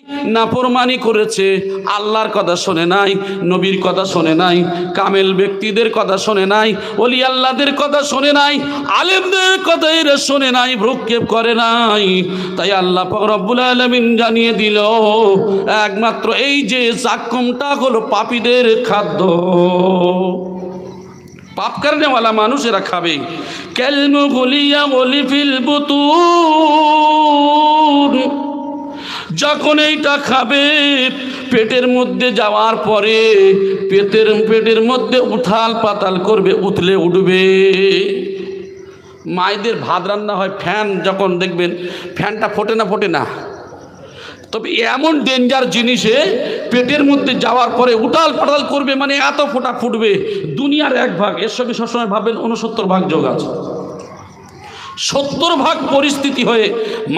নাফরমানি করেছে, আল্লাহর কথা শোনে নাই, নবীর কথা শোনে নাই, কামেল ব্যক্তিদের কথা শোনে নাই, ওলি আল্লাহদের কথা শোনে নাই, আলেমদের কথা এরা শোনে নাই, ভ্রুক্ষেপ করে নাই। তাই আল্লাহ পাক রব্বুল আলামিন জানিয়ে দিল একমাত্র এই যে জাক্কুমটা হলো পাপীদের খাদ্য। পাপ কারণেওয়ালা মানুষ এরা খাবে। কালমু গুলিয়া গলি ফিল বুতুন, যখন এইটা খাবে পেটের মধ্যে যাওয়ার পরে পেটের মধ্যে উথাল পাতাল করবে, উতলে উঠবে। মায়েদের ভাত রান্না হয়, ফ্যান যখন দেখবেন ফ্যানটা ফোটে না, তবে এমন ডেঞ্জার জিনিসে পেটের মধ্যে যাওয়ার পরে উটাল পাটাল করবে, মানে এত ফোঁটা ফুটবে দুনিয়ার 1 ভাগ। এর সঙ্গে সবসময় ভাববেন 69 ভাগ যোগ আছে। 70 ভাগ পরিস্থিতি হয়ে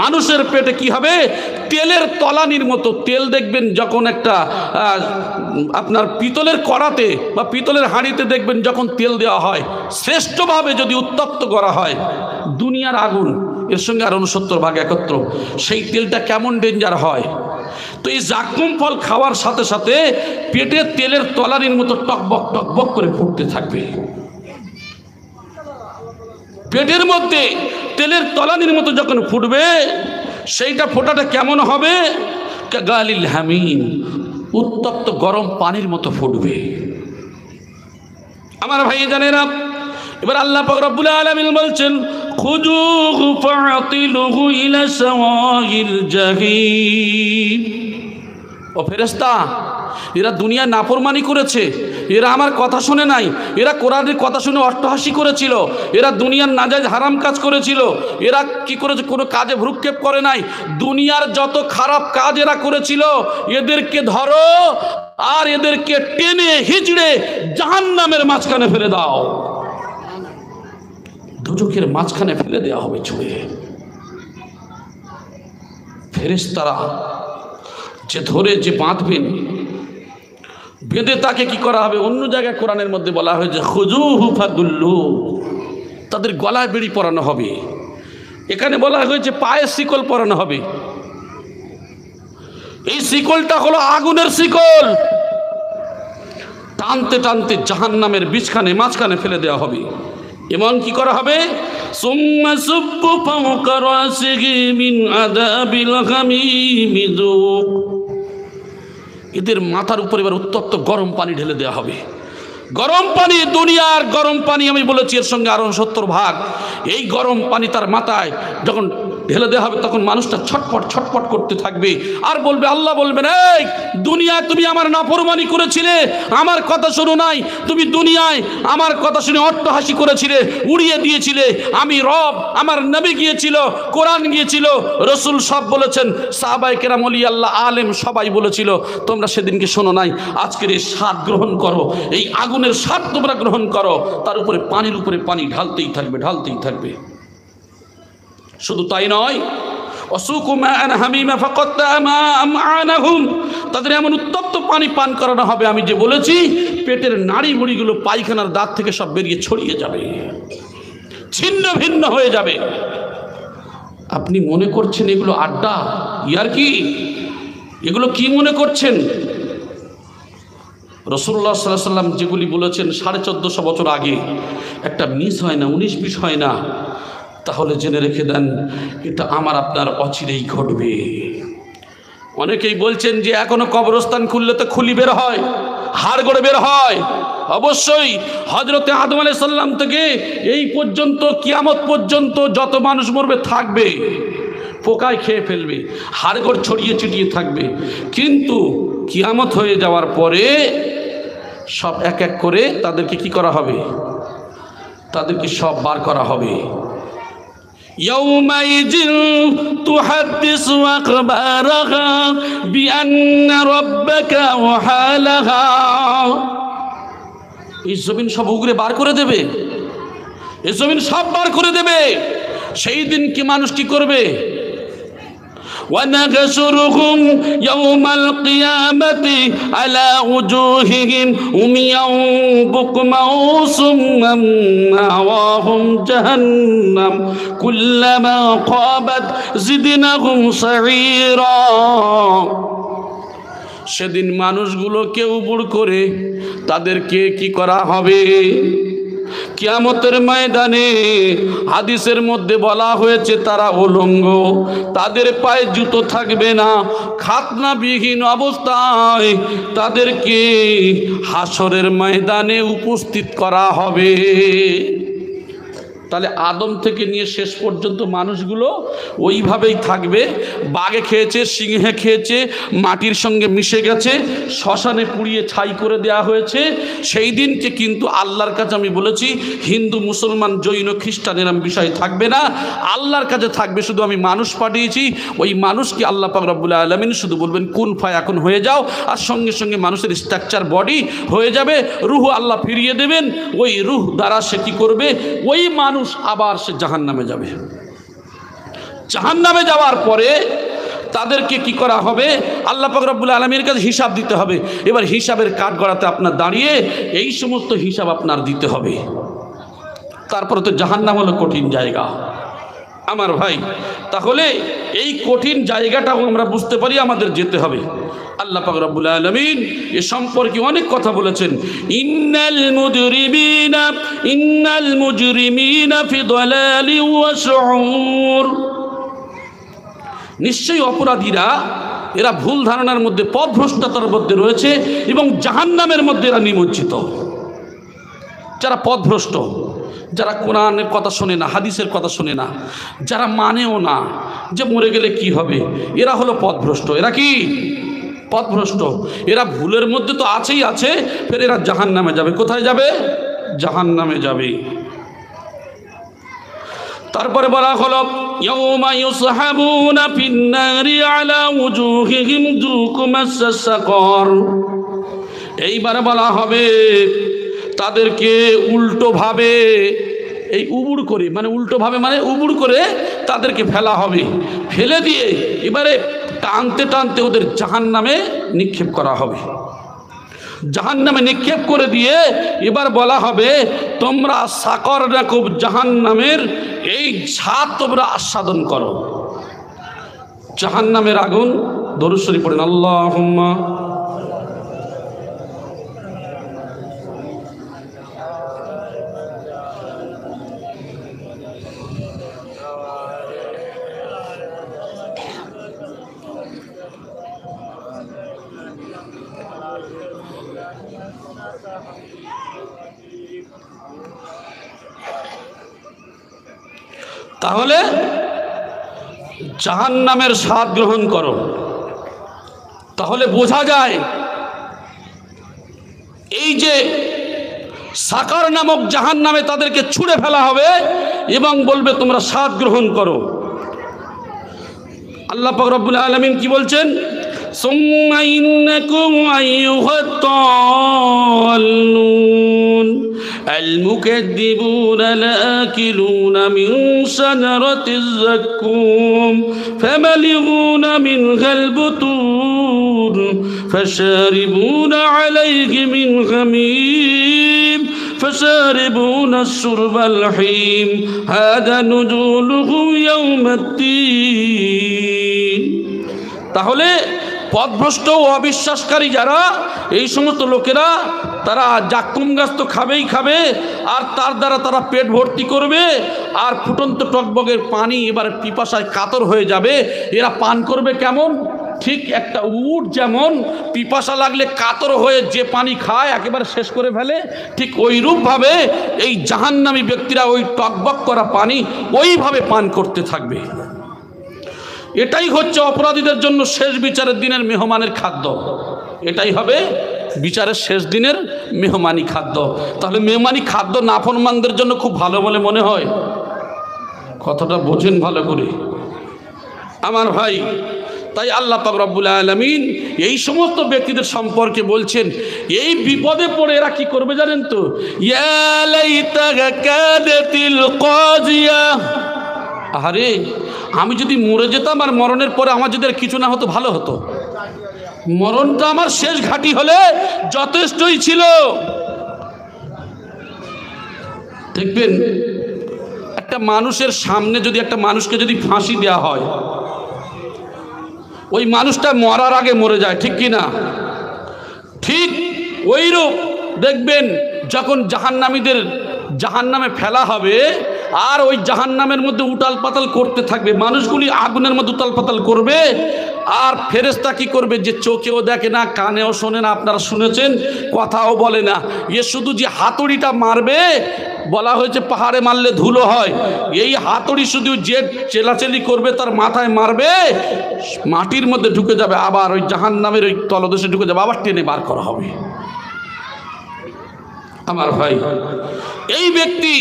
মানুষের পেটে কি হবে, তেলের তলানির মতো তেল। দেখবেন যখন একটা আপনার পিতলের কড়াতে বা পিতলের হাঁড়িতে দেখবেন যখন তেল দেওয়া হয়, শ্রেষ্ঠভাবে যদি উত্তপ্ত করা হয়, দুনিয়ার আগুন এর সঙ্গে আর 69 ভাগ একত্র, সেই তেলটা কেমন ডেঞ্জার হয়। তো এই জাক্কুম ফল খাওয়ার সাথে সাথে পেটে তেলের তলানির মতো টকবক টকবক করে ফুটতে থাকবে। পেটের মধ্যে তেলের তলানির মতো যখন ফুটবে, সেইটা ফোটাটা কেমন হবে, গালিল হামিম, উত্তপ্ত গরম পানির মতো ফুটবে। আমার ভাই জানেরা, এবার আল্লাহ পাক রব্বুল আলামিন বলছেন খুযুহু ফাআতিলুহু ইলা সাওয়াইল জাহিম। ও ফেরেশতা, এরা দুনিয়া নাফরমানি করেছে, এরা আমার কথা শুনে নাই, এরা কোরআনের কথা শুনে অট্টহাসি করেছিল, এরা দুনিয়ার নাজায়েজ হারাম কাজ করেছিল, এরা কি করেছে, কোনো কাজে ভ্রুক্ষেপ করে নাই, দুনিয়ার যত খারাপ কাজ এরা করেছিল, এদেরকে ধরো আর এদেরকে টেনে হিজড়ে জাহান্নামের মাঝখানে ফেলে দাও। দুজকের মাঝখানে ফেলে দেওয়া হবে ছুঁয়ে। ফেরেশতারা যে ধরে যে বাঁধবেন, বেঁধে তাকে কি করা হবে, অন্য জায়গায় কোরআনের মধ্যে বলা হয়েছে খুযুহু ফাগুল্লু, তাদের গলায় বেড়ি পরানো হবে। এখানে বলা হয়েছে পায়ে শিকল পরানো হবে। এই শিকলটা হলো আগুনের শিকল, টানতে টানতে জাহান্নামের মাঝখানে ফেলে দেওয়া হবে। এমন কি করা হবে, সুম্মা সুব্বু ফাওকা রাসিহি মিন আযাবিল হামীম যুক, এদের মাথার উপর এবার উত্তপ্ত গরম পানি ঢেলে দেওয়া হবে। গরম পানি, দুনিয়ার গরম পানি, আমি বলেছি এর সঙ্গে আরো 70 ভাগ। এই গরম পানি তার মাথায় যখন ঢেলে দেওয়া হবে, তখন মানুষটা ছটফট ছটফট করতে থাকবে আর বলবে, আল্লাহ বলবেন, এই দুনিয়ায় তুমি আমার নাফরমানি করেছিলে, আমার কথা শোনো নাই, তুমি দুনিয়ায় আমার কথা শুনে অট্টহাসি করেছিলে, উড়িয়ে দিয়েছিলে। আমি রব, আমার নবী গিয়েছিল, কোরআন গিয়েছিল, রসুল সব বলেছেন, সাহাবায়ে কেরাম, ওলি আল্লাহ, আলেম সবাই বলেছিল, তোমরা সেদিনকে শোনো নাই। আজকের এই স্বাদ গ্রহণ করো, এই আগুনের স্বাদ তোমরা গ্রহণ করো। তার উপরে পানির উপরে পানি ঢালতেই থাকবে, ঢালতেই থাকবে। শুধু তাই নয়, তাদের এমন উত্তপ্ত পানি পান করানো হবে, আমি যে বলেছি পেটের নাড়ি মুড়িগুলো পায়খানার দাঁত থেকে সব বেরিয়ে ছড়িয়ে যাবে, ছিন্ন ভিন্ন হয়ে যাবে। আপনি মনে করছেন এগুলো আড্ডা, ইয়ার কি, এগুলো কি মনে করছেন? রাসূলুল্লাহ সাল্লাল্লাহু আলাইহি ওয়াসাল্লাম যেগুলি বলেছেন 1450 বছর আগে, একটা মিস হয় না, 19-20 হয় না। তাহলে জেনে রেখে দেন, এটা আমার আপনার অচিরেই ঘটবে। অনেকেই বলছেন যে এখনো কবরস্থান খুললে তো খুলি বের হয়, হাড় গড়ে বের হয়। অবশ্যই হযরতে আদম আলাইহিস সালাম থেকে এই পর্যন্ত, কিয়ামত পর্যন্ত যত মানুষ মরবে থাকবে, পোকায় খেয়ে ফেলবে, হাড়গোড় ছড়িয়ে ছিটিয়ে থাকবে। কিন্তু কিয়ামত হয়ে যাওয়ার পরে সব এক এক করে তাদেরকে কি করা হবে, তাদেরকে সব বার করা হবে। ইয়াউমাইযিন তুহাদ্দিসু আখবারাহা বিআন্না রাব্বাকা ওয়াহালাহা, এই জমিন সব উগরে বার করে দেবে, এই জমিন সব বার করে দেবে। সেই দিন কি মানুষ কি করবে, ونحشرهم يوم القيامة على وجوههم عميا بكما صما مأواهم جهنم كلما خابت زدناهم سعيرا। সেদিন মানুষগুলোকে উবুড় করে তাদেরকে কি করা হবে? কিয়ামতের ময়দানে হাদিসের মধ্যে বলা হয়েছে তারা উলঙ্গ, তাদের পায়ে জুতো থাকবে না, খাতনাবিহীন অবস্থায় তাদেরকে হাসরের ময়দানে উপস্থিত করা হবে। তাহলে আদম থেকে নিয়ে শেষ পর্যন্ত মানুষগুলো ওইভাবেই থাকবে। বাঘে খেয়েছে, সিংহে খেয়েছে, মাটির সঙ্গে মিশে গেছে, শ্মশানে পুড়িয়ে ছাই করে দেওয়া হয়েছে। সেই দিনকে কিন্তু আল্লাহর কাছে আমি বলেছি, হিন্দু মুসলমান জৈন খ্রিস্টান এরম বিষয় থাকবে না। আল্লাহর কাছে থাকবে শুধু আমি মানুষ পাঠিয়েছি, ওই মানুষকে আল্লাহ পাক রব্বুল আলামিন শুধু বলবেন কুন ফায়াকুন হয়ে যাও, আর সঙ্গে সঙ্গে মানুষের স্ট্রাকচার বডি হয়ে যাবে, রুহ আল্লাহ ফিরিয়ে দেবেন। ওই রুহ দ্বারা সে কী করবে? ওই মানুষ আবার সে জাহান্নামে যাবে। জাহান্নামে যাওয়ার পরে তাদেরকে কি করা হবে? আল্লাহ পাক রব্বুল আলামিনের কাছে হিসাব দিতে হবে। এবার হিসাবের কাঠগড়াতে আপনার দাঁড়িয়ে এই সমস্ত হিসাব আপনার দিতে হবে। তারপরে তো জাহান্নাম হলো কঠিন জায়গা আমার ভাই। তাহলে এই কঠিন জায়গাটাও আমরা বুঝতে পারি, আমাদের যেতে হবে। আল্লাহ পাক রব্বুল আলামিন এ সম্পর্কে অনেক কথা বলেছেন। ইন্নাল মুজরিমিনা ফি দালালিন ওয়া শুউর। নিশ্চয়ই অপরাধীরা এরা ভুল ধারণার মধ্যে, পথভ্রষ্টতার মধ্যে রয়েছে এবং জাহান্নামের মধ্যে এরা নিমজ্জিত। যারা পথভ্রষ্ট, যারা কোরআনের কথা শোনে না, হাদিসের কথা শোনে না, যারা মানেও না যে মরে গেলে কি হবে, এরা হলো পথভ্রষ্ট। এরা কি পথভ্রষ্ট? এরা ভুলের মধ্যে তো আছেই আছে, ফের এরা জাহান্নামে যাবে। কোথায় যাবে? জাহান্নামে যাবে। তারপরে বলা হলো ইয়াউমা ইউসহাবুনা ফিন-নারি আলা ওয়ুজুহিহিম যুকু মাসসাস সাকর। এইবারে বলা হবে তাদেরকে উল্টোভাবে, এই উবুড় করে মানে উল্টোভাবে মানে উবুড় করে তাদেরকে ফেলা হবে। ফেলে দিয়ে এবারে টানতে টানতে ওদের জাহান্নামে নিক্ষেপ করা হবে। জাহান্নামে নিক্ষেপ করে দিয়ে এবার বলা হবে তোমরা সাকর রাকুব, জাহান্নামের এই স্বাদ তোমরা আস্বাদন করো। জাহান্নামের আগুন, দরুদ শরীফ পড়েন আল্লাহুম্মা। তাহলে জাহান্নামের স্বাদ গ্রহণ করো। তাহলে বোঝা যায় এই যে সাকার নামক জাহান্নামে তাদেরকে ছুঁড়ে ফেলা হবে এবং বলবে তোমরা স্বাদ গ্রহণ করো। আল্লাহ পাক রব্বুল আলামিন কি বলছেন? সুম্মা ইন্নাকুম আইয়ুহাত তাল্লুন المكذبون لآكلون من شجرة الزقوم فملئون منها البطون فشاربون عليه من حميم فشاربون الشرب الحميم هذا نزلهم يوم الدين। তাহলে পথভ্রষ্ট ও অবিশ্বাসকারী যারা, এই সমস্ত লোকেরা, তারা জাক্কুম গাছ তো খাবেই খাবে, আর তার দ্বারা তারা পেট ভর্তি করবে, আর ফুটন্ত টকবগের পানি এবার পিপাসায় কাতর হয়ে যাবে। এরা পান করবে কেমন? ঠিক একটা উট যেমন পিপাসা লাগলে কাতর হয়ে যে পানি খায় একেবারে শেষ করে ফেলে, ঠিক ওইরূপভাবে এই জাহান্নামী ব্যক্তিরা ওই টকবক করা পানি ওইভাবে পান করতে থাকবে। এটাই হচ্ছে অপরাধীদের জন্য শেষ বিচারের দিনের মেহমানের খাদ্য। এটাই হবে বিচারের শেষ দিনের মেহমানি খাদ্য। তাহলে মেহমানি খাদ্য নাফরমানদের জন্য খুব ভালো বলে মনে হয়? কথাটা বোঝেন ভালো করে আমার ভাই। তাই আল্লাহ পাক রব্বুল আলামিন এই সমস্ত ব্যক্তিদের সম্পর্কে বলছেন, এই বিপদে পড়ে এরা কি করবে জানেন তো? ইয়া লাইতাকা কাদাতিল কাজিয়া। আরে আমি যদি মরে যেতাম আর মরণের পরে আমার যদি আর কিছু না হতো ভালো হতো। মরণটা আমার শেষ ঘাঁটি হলে যথেষ্টই ছিল। দেখবেন একটা মানুষের সামনে যদি একটা মানুষকে যদি ফাঁসি দেওয়া হয়, ওই মানুষটা মরার আগে মরে যায়, ঠিক কি না? ঠিক ওইরূপ দেখবেন যখন জাহান্নামীদের জাহান্নামে ফেলা হবে আর ওই জাহান্নামের মধ্যে উটাল পাতাল করতে থাকবে, মানুষগুলি আগুনের মধ্যে উটাল পাতাল করবে। আর ফেরেশতা কি করবে, যে চোখেও দেখে না, কানেও শোনে না, আপনারা শুনেছেন, কথাও বলে না, এ শুধু যে হাতুড়িটা মারবে, বলা হয়েছে পাহাড়ে মারলে ধুলো হয়, এই হাতুড়ি শুধু যে চেলাচেলি করবে তার মাথায় মারবে, মাটির মধ্যে ঢুকে যাবে, আবার ওই জাহান্নামের ওই তলদেশে ঢুকে যাবে, আবার টেনে বার করা হবে। আমার ভাই, এই ব্যক্তি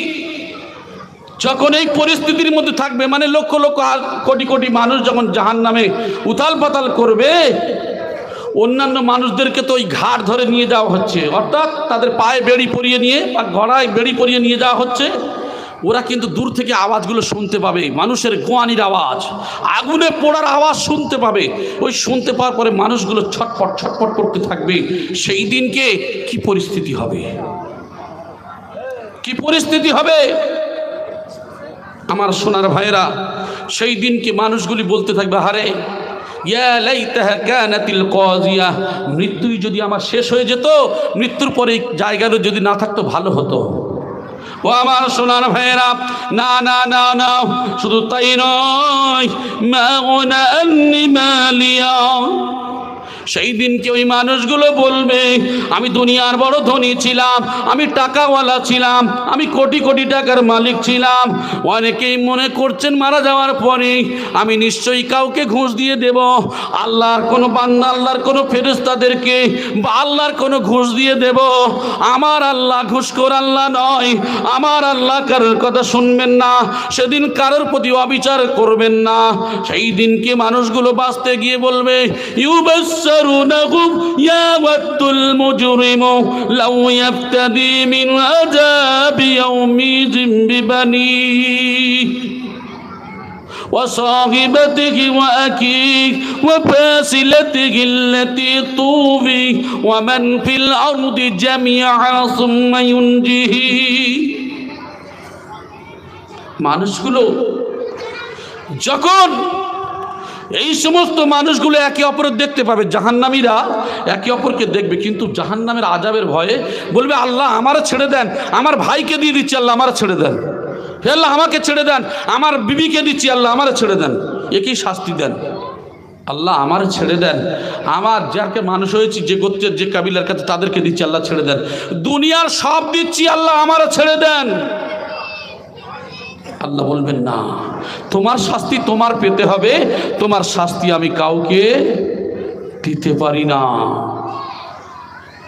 যখন এই পরিস্থিতির মধ্যে থাকবে, মানে লক্ষ লক্ষ কোটি কোটি মানুষ যখন জাহান্নামে উথাল পাতাল করবে, অন্যান্য মানুষদেরকে তো ওই ঘাট ধরে নিয়ে যাওয়া হচ্ছে, অর্থাৎ তাদের পায়ে বেড়ি পরিয়ে নিয়ে বা গলায় বেড়ি পরিয়ে নিয়ে যাওয়া হচ্ছে। ওরা কিন্তু দূর থেকে আওয়াজগুলো শুনতে পাবে, মানুষের গোয়ানির আওয়াজ, আগুনে পোড়ার আওয়াজ শুনতে পাবে। ওই শুনতে পাওয়ার পরে মানুষগুলো ছটফট ছটফট করতে থাকবে। সেই দিনকে কি পরিস্থিতি হবে, কি পরিস্থিতি হবে আমার সোনার ভাইরা? সেই দিনকে মানুষগুলি বলতে থাকবে, হারে ইয়া লাইতাহা কানাতিল কাযিয়া, মৃত্যুই যদি আমার শেষ হয়ে যেত, মৃত্যুর পরে জায়গাটা যদি না থাকতো ভালো হতো। ও আমার সোনার ভাইরা, না না না না, শুধু তাই নয়, মা গুনা আন্নি মালিয়া, সেই দিনকে ওই মানুষগুলো বলবে, আমি দুনিয়ার বড় ধনী ছিলাম, আমি টাকাওয়ালা ছিলাম, আমি কোটি কোটি টাকার মালিক ছিলাম। অনেকেই মনে করছেন মারা যাওয়ার পরে আমি নিশ্চয়ই কাউকে ঘুষ দিয়ে দেব, আল্লাহর কোনো বান্দা, আল্লাহর কোনো ফেরেশতাদেরকে বা আল্লাহর কোনো ঘুষ দিয়ে দেব। আমার আল্লাহ ঘুষখোর আল্লাহ নয়, আমার আল্লাহ কারোর কথা শুনবেন না, সেদিন কারোর প্রতি অবিচার করবেন না। সেই দিনকে মানুষগুলো বাঁচতে গিয়ে বলবে, يود المجرم لو يفتدي من عذاب يومئذ ببنيه وصاحبته وأخيه وفاصلته التي تؤويه ومن في الأرض جميعا ثم ينجيه। মানুষগুলো যখন এই সমস্ত মানুষগুলো একে অপরের দেখতে পাবে, জাহান্নামীরা একে অপরকে দেখবে, কিন্তু জাহান্নামের আযাবের ভয়ে বলবে, আল্লাহ আমারে ছেড়ে দেন, আমার ভাইকে দিয়ে দিচ্ছি, আল্লাহ আমারে ছেড়ে দেন, হে আল্লাহ আমাকে ছেড়ে দেন, আমার বিবিকে দিচ্ছি, আল্লাহ আমারে ছেড়ে দেন, একই শাস্তি দেন, আল্লাহ আমারে ছেড়ে দেন, আমার যাকে মানুষ হয়েছি, যে গোত্রের যে কাবিলার কাছে তাদেরকে দিচ্ছি, আল্লাহ ছেড়ে দেন, দুনিয়ার সব দিচ্ছি, আল্লাহ আমারে ছেড়ে দেন। আল্লাহ বলবেন, না, তোমার শাস্তি তোমার পেতে হবে, তোমার শাস্তি আমি কাউকে দিতে পারি না।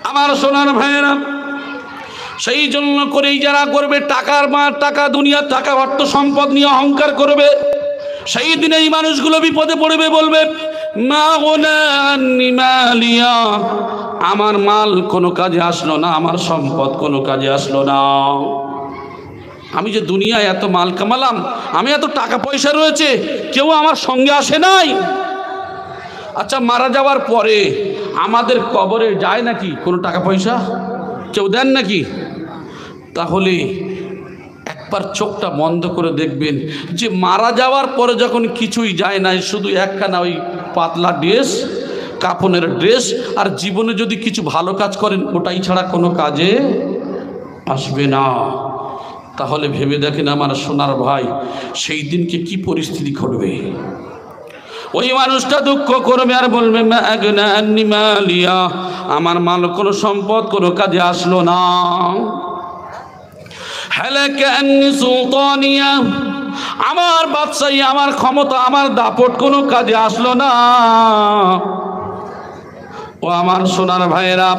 আমার সোনার ভাইয়েরা, সেই জন্য করেই যারা করবে টাকার মার টাকা, দুনিয়ার টাকা, অর্থ সম্পদ নিয়ে অহংকার করবে, সেই দিনে এই মানুষগুলো বিপদে পড়বে, বলবে, মা গুনা আন্নি মালিয়া, আমার মাল কোনো কাজে আসলো না, আমার সম্পদ কোনো কাজে আসলো না, আমি যে দুনিয়ায় এত মাল কামালাম, আমি এত টাকা পয়সা রয়েছে, কেউ আমার সঙ্গে আসে নাই। আচ্ছা, মারা যাওয়ার পরে আমাদের কবরে যায় নাকি কোনো টাকা পয়সা? কেউ দেন নাকি? তাহলে একবার চোখটা বন্ধ করে দেখবেন যে মারা যাওয়ার পরে যখন কিছুই যায় না, শুধু একখানা ওই পাতলা ড্রেস, কাপনের ড্রেস, আর জীবনে যদি কিছু ভালো কাজ করেন ওটাই ছাড়া কোনো কাজে আসবে না। তাহলে ভেবে দেখেন আমার সোনার ভাই, সেই দিনকে কি পরিস্থিতি ঘটবে। ওই মানুষটা দুঃখ করবে আর বলবে, মা আগনা আন্নি মালিয়া, আমার মাল কোনো সম্পদ কোনো কাজে আসলো না। হালাকা আন্নি সুলতানিয়া, আমার বাদশাহী, আমার ক্ষমতা, আমার দাপট কোনো কাজে আসলো না। ও আমার সোনার ভাইয়েরা,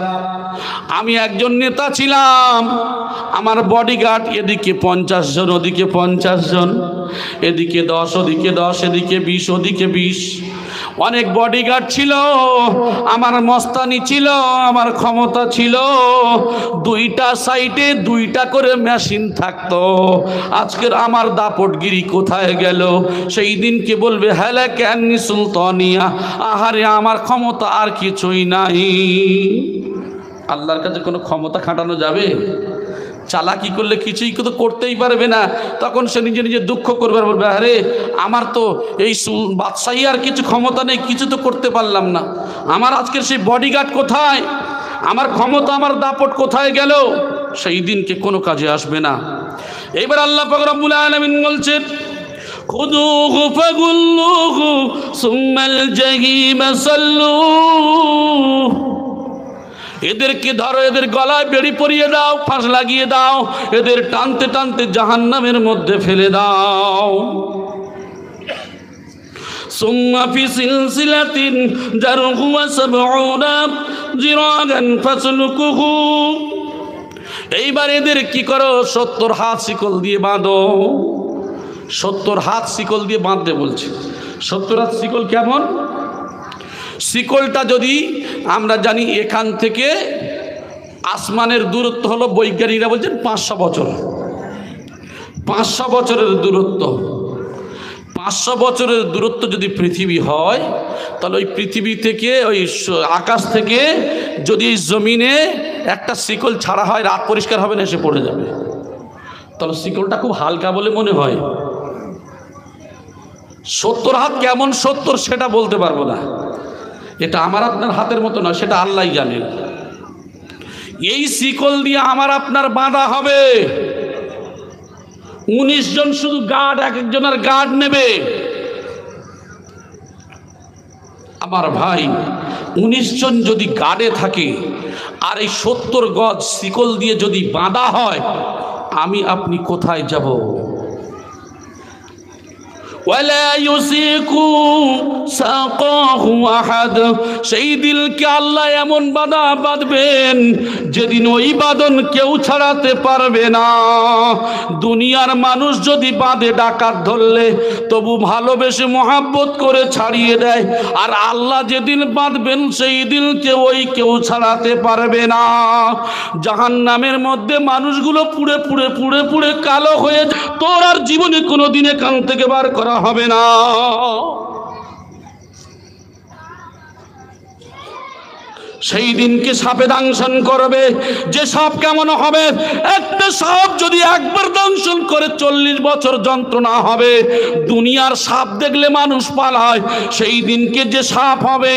আমি একজন নেতা ছিলাম, আমার বডিগার্ড এদিকে 50 জন, ওদিকে 50 জন, এদিকে 10, ওদিকে 10, এদিকে 20, ওদিকে 20, অনেক বডিগার্ড ছিল, আমার মস্তানি ছিল, আমার ক্ষমতা ছিল, 2টা সাইডে 2টা করে মেশিন থাকতো। আজকের আমার দাপটগিরি কোথায় গেল? সেই দিনকে বলবে, হালাকা আন্নি সুলতানিয়া, আহারে আমার ক্ষমতা আর কিছুই নাই। আল্লাহর কাছে কোনো ক্ষমতা খাটানো যাবে? চালাকি করলে কিছুই তো করতেই পারবে না। তখন সে নিজে নিজে দুঃখ করবে আর বলবে, আরে আমার তো এই বাদশাহী আর কিছু ক্ষমতা নেই, কিছু তো করতে পারলাম না, আমার আজকের সেই বডিগার্ড কোথায়? আমার ক্ষমতা, আমার দাপট কোথায় গেল? সেই দিনকে কোনো কাজে আসবে না। এবার আল্লাহ পাক রব্বুল আলামিন বলছেন, খুযুহু ফাগুল্লুহু সুম্মাল জাহিম সাল্লুহু, এদেরকে ধরো, এদের গলায় বেড়ি পরিয়ে দাও, ফাঁস লাগিয়ে দাও, এদের টানতে টানতে জাহান্নামের মধ্যে ফেলে দাও। সুম্মা ফি সিলসিলাতিন যারহুহা সাবউনা যিরাগান ফাসলুকুহু, এইবার এদের কি করো, 70 হাত শিকল দিয়ে বাঁধো। 70 হাত শিকল দিয়ে বাঁধতে বলছে। 70 হাত শিকল কেমন? শিকলটা যদি আমরা জানি, এখান থেকে আসমানের দূরত্ব হলো, বৈজ্ঞানিকরা বলছেন 500 বছর। 500 বছরের দূরত্ব। 500 বছরের দূরত্ব যদি পৃথিবী হয়, তাহলে ওই পৃথিবী থেকে, ওই আকাশ থেকে যদি এই জমিনে একটা শিকল ছাড়া হয়, রাত পরিষ্কার হবে না, এসে পড়ে যাবে। তাহলে শিকলটা খুব হালকা বলে মনে হয়। 70 হাত কেমন 70 সেটা বলতে পারবো না, এটা আমার আপনার হাতের মতো নয়, সেটা আল্লাহই জানেন। এই শিকল দিয়ে আমার আপনার বাঁধা হবে। 19 জন শুধু গার্ড, এক একজনের গার্ড নেবে। আমার ভাই, 19 জন যদি গার্ডে থাকে, আর এই 70 গজ শিকল দিয়ে যদি বাঁধা হয়, আমি আপনি কোথায় যাব? ওয়ালা ইউসিকু সাকাহু আহাদ, সেই দিলকে আল্লাহ এমন বাঁধা বাঁধবেন, যেদিন ওই বাঁধন কেউ ছাড়াতে পারবে না। দুনিয়ার মানুষ যদি বাঁধে ডাকাত ধরলে তবু ভালোবেসে মহাব্বত করে ছাড়িয়ে দেয়, আর আল্লাহ যেদিন বাঁধবেন সেই দিলকে ওই কেউ ছাড়াতে পারবে না। জাহান্নামের মধ্যে মানুষগুলো পুড়ে পুড়ে পুড়ে পুড়ে কালো হয়ে, তোর আর জীবনে কোনো দিন এখান থেকে বার করা হবে না। সেই দিনকে সাপে দংশন করবে। যে সাপ কেমন হবে? একটা সাপ যদি একবার দংশন করে 40 বছর যন্ত্রণা হবে। দুনিয়ার সাপ দেখলে মানুষ পালায়, সেই দিনকে যে সাপ হবে,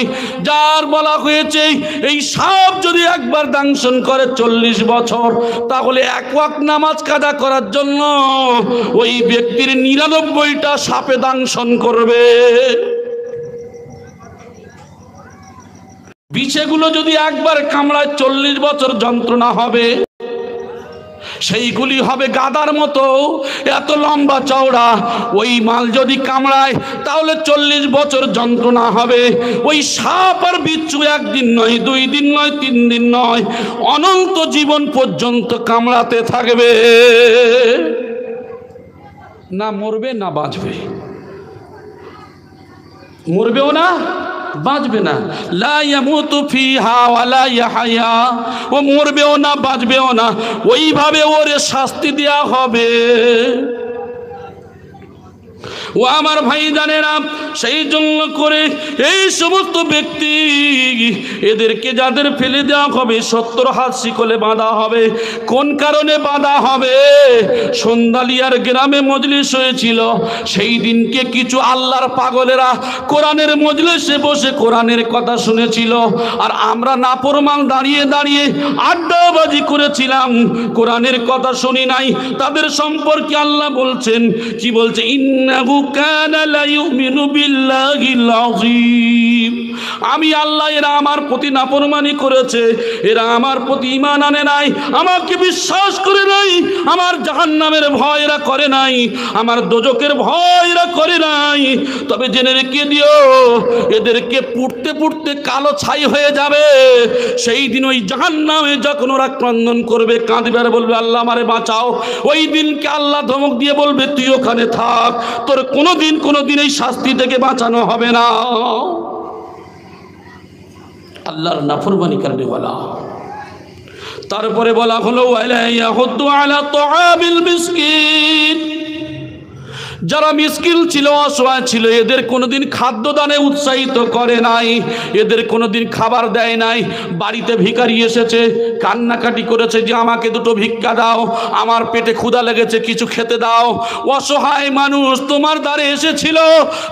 যার বলা হয়েছে এই সাপ যদি একবার দংশন করে 40 বছর, তাহলে এক ওয়াক্ত নামাজ কাজা করার জন্য ওই ব্যক্তির 99টা সাপে দংশন করবে। বিছেগুলো যদি একবার কামড়ায় 40 বছর যন্ত্রণা হবে। সেইগুলি হবে গাদার মতো এত লম্বা চওড়া। ওই মাল যদি কামড়ায় তাহলে 40 বছর যন্ত্রণা হবে। ওই সাপ আর বিচ্ছু একদিন নয়, 2 দিন নয়, 3 দিন নয়, অনন্ত জীবন পর্যন্ত কামড়াতে থাকবে। না মরবে না বাঁচবে, মরবেও না বাঁচবে না। লা ইয়ামুতু ফিহা ওয়ালা ইয়াহইয়া, ও মরবেও না বাঁচবেও না, ওইভাবে ওরে শাস্তি দেওয়া হবে। ও আমার ভাই জানেরা, সেই জন্য করে এই সমস্ত ব্যক্তি, এদেরকে যাদের ফেলে দেওয়া হবে 70 হাত শিকলে বাঁধা হবে। কোন কারণে বাঁধা হবে? সন্ধ্যালিয়ার গ্রামে মজলিস হয়েছিল। সেই দিনকে কিছু আল্লাহর পাগলেরা কোরআনের মজলিসে বসে কোরআনের কথা শুনেছিল, আর আমরা নাফরমান দাঁড়িয়ে দাঁড়িয়ে আড্ডাবাজি করেছিলাম, কোরআনের কথা শুনি নাই। তাদের সম্পর্কে আল্লাহ বলছেন, কি বলছে? ইন্নাহু কানা লা ইউমিনু বিল্লাহিল আযীম, আমি আল্লাহ, এরা আমার প্রতি নাফরমানি করেছে, এরা আমার প্রতি ঈমান আনে নাই, আমাকে বিশ্বাস করে নাই, আমার জাহান্নামের ভয় এরা করে নাই, আমার দোজখের ভয় এরা করে নাই। তবে জেনে রেখে দিও, এদেরকে পুড়তে পুড়তে কালো ছাই হয়ে যাবে। সেই দিন ওই জাহান্নামে যখন ওরা ক্রন্দন করবে, কাঁদবে আর বলবে আল্লাহ আমারে বাঁচাও, ওই দিনকে আল্লাহ ধমক দিয়ে বলবে তুই ওখানে থাক, তোর কোনোদিন এই শাস্তি থেকে বাঁচানো হবে না। আল্লাহর নাফরমানি করবে বলা। তারপরে বলা হলো ওয়ালা ইয়াহুদ্দু আলা তুআমিল মিসকিন, যারা মিসকিন ছিল, অসহায় ছিল, এদের কোনোদিন খাদ্যদানে উৎসাহিত করে নাই, এদের কোনোদিন খাবার দেয় নাই। বাড়িতে ভিখারি এসেছে, কান্নাকাটি করেছে যে আমাকে দুটো ভিক্ষা দাও, আমার পেটে ক্ষুধা লেগেছে, কিছু খেতে দাও। অসহায় মানুষ তোমার দ্বারে এসেছিল,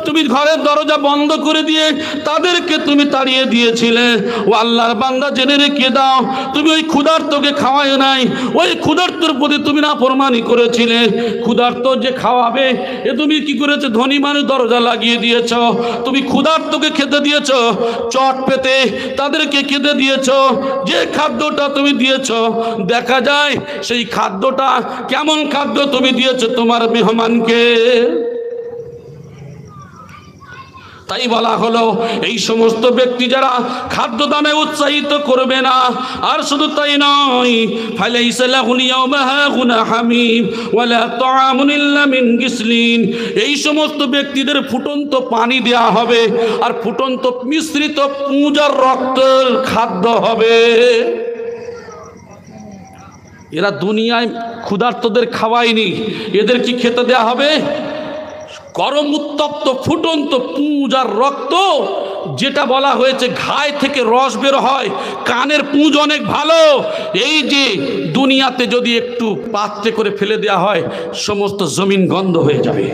তুমি ঘরের দরজা বন্ধ করে দিয়ে তাদেরকে তুমি তাড়িয়ে দিয়েছিলে। ও আল্লাহর বান্দা, জেনে রেখে দাও, তুমি ওই ক্ষুধার্তকে খাওয়ায় নাই, ওই ক্ষুধার্তর প্রতি তুমি নাফরমানি করেছিলে। ক্ষুধার্ত যে খাওয়াবে, এ তুমি কি করেছো? ধনী মানুষ দরজা লাগিয়ে দিয়েছ। তুমি ক্ষুধার্তকে খেতে দিয়েছ, চট পেতে তাদেরকে খেতে দিয়েছ। যে খাদ্যটা তুমি দিয়েছ, দেখা যায় সেই খাদ্যটা কেমন খাদ্য তুমি দিয়েছ তোমার মেহমানকে। তাই বলা হলো, এই সমস্ত ব্যক্তি যারা খাদ্যদানে উৎসাহিত করবে না, আর শুধু তাই নয়, ফালাইসা লাহুল ইয়াওমা হাহুনা হামিম ওয়ালা তাআমুন ইল্লা মিন গিসলিন, এই সমস্ত ব্যক্তিদের ফুটন্ত পানি দেয়া হবে, আর ফুটন্ত মিশ্রিত পূজার রক্তের খাদ্য হবে। এরা দুনিয়ায় ক্ষুধার্তদের খাওয়ায়নি, এদের কি খেতে দেয়া হবে? গরম উত্তপ্ত ফুটন্ত পুঁজ আর রক্ত, যেটা বলা হয়েছে ঘায় থেকে রস বের হয়, কানের পুঁজ অনেক ভালো। এই যে দুনিয়াতে যদি একটু পাত্রে করে ফেলে দেওয়া হয়, সমস্ত জমিন গন্ধ হয়ে যাবে,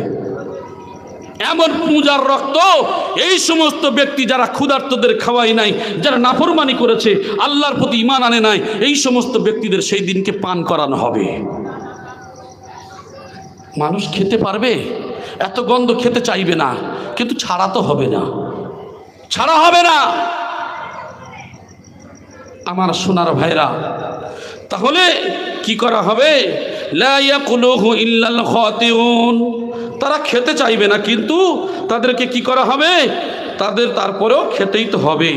এমন পুঁজার রক্ত। এই সমস্ত ব্যক্তি যারা ক্ষুধার্তদের খাওয়াই নাই, যারা নাফরমানি করেছে, আল্লাহর প্রতি ঈমান আনে নাই, এই সমস্ত ব্যক্তিদের সেই দিনকে পান করানো হবে। মানুষ খেতে পারবে? এত গন্ধ খেতে চাইবে না, কিন্তু ছাড়া তো হবে না, ছাড়া হবে না। আমার সোনার ভাইরা, তাহলে কি করা হবে? লা ইয়াকুলুহু ইল্লাল খাতিউন, তারা খেতে চাইবে না, কিন্তু তাদেরকে কি করা হবে? তাদের তারপরেও খেতেই তো হবে।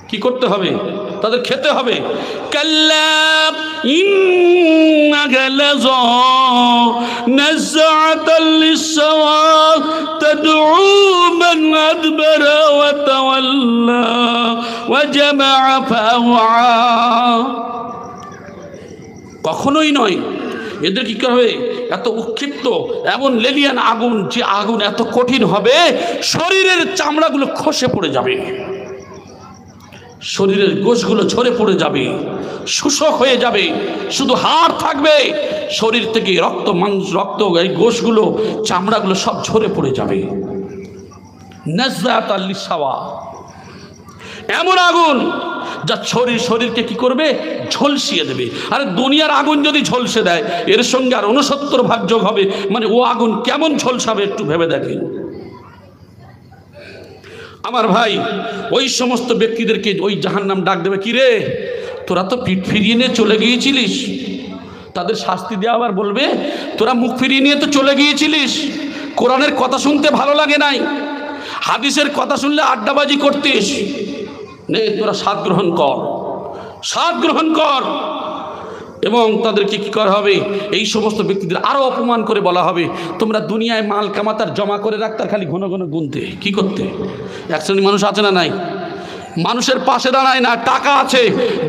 কি করতে হবে? তাদের খেতে হবে। কাল্লা ইন্নাহা লাযা নাযআতাল লিসসাওয়া তাদউ মান আদবারা ওয়া তাওয়াল্লা ওয়া জামাআ ফাআওয়া। কখনোই নয়, এদের কি হবে? এত উৎক্ষিপ্ত, এমন লেলিয়ান আগুন, যে আগুন এত কঠিন হবে শরীরের চামড়াগুলো খসে পড়ে যাবে, শরীরের গোশগুলো ঝরে পড়ে যাবে, শুষ্ক হয়ে যাবে, শুধু হাড় থাকবে, শরীর থেকে রক্ত, মাংস, রক্ত, এই গোশগুলো, চামড়াগুলো সব ঝরে পড়ে যাবে। নাযআতাল লিসসাওয়া, এমন আগুন যা শরীরকে কি করবে? ঝলসিয়ে দেবে। আর দুনিয়ার আগুন যদি ঝলসে দেয়, এর সঙ্গে আর 69 ভাগ যোগ হবে, মানে ও আগুন কেমন ঝলসাবে একটু ভেবে দেখেন। আমার ভাই, ওই সমস্ত ব্যক্তিদেরকে ওই জাহান্নাম ডাক দেবে, কি রে তোরা তো পিঠ ফিরিয়ে নিয়ে চলে গিয়েছিলিস। তাদের শাস্তি দেওয়া আবার বলবে, তোরা মুখ ফিরিয়ে নিয়ে তো চলে গিয়েছিলিস, কোরআনের কথা শুনতে ভালো লাগে নাই, হাদিসের কথা শুনলে আড্ডাবাজি করতিস, নে তোরা স্বাদ গ্রহণ কর, স্বাদ গ্রহণ কর। এবং তাদেরকে কি করা হবে? এই সমস্ত ব্যক্তিদের আরও অপমান করে বলা হবে, তোমরা দুনিয়ায় মাল কামাতার জমা করে রাখতার, খালি ঘন ঘন গুনতে, কি করতে? এক শ্রেণী মানুষ আছে না নাই? মানুষের পাশে দাঁড়ায় না, টাকা আছে,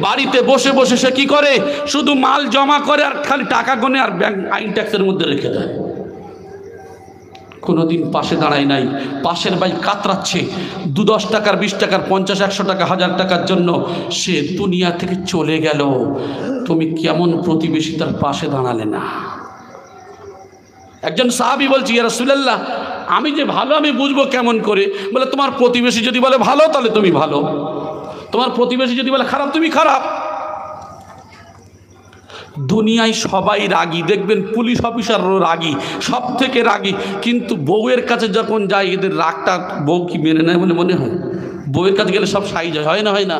বাড়িতে বসে বসে সে কি করে? শুধু মাল জমা করে আর খালি টাকা গনে আর ব্যাংক আইন ট্যাক্সের মধ্যে রেখে দেয়, কোনোদিন পাশে দাঁড়ায় নাই। পাশের ভাই কাতরাচ্ছে 2-10 টাকার, 20 টাকার, 50-100 টাকা, 1000 টাকার জন্য, সে দুনিয়া থেকে চলে গেল, তুমি কেমন প্রতিবেশী তার পাশে দাঁড়ালে না? একজন সাহাবী বলছি, ইয়া রাসূলুল্লাহ, আমি যে ভালো আমি বুঝবো কেমন করে? বলে, তোমার প্রতিবেশী যদি বলে ভালো, তাহলে তুমি ভালো, তোমার প্রতিবেশী যদি বলে খারাপ, তুমি খারাপ। দুনিয়ায় সবাই রাগী, দেখবেন পুলিশ অফিসারও রাগী, সব থেকে রাগী, কিন্তু বউয়ের কাছে যখন যায়, এদের রাগটা বউ কি মেনে নেয় বলে মনে হয়? বউয়ের কাছে গেলে সব সাইজ হয় না, হয় না?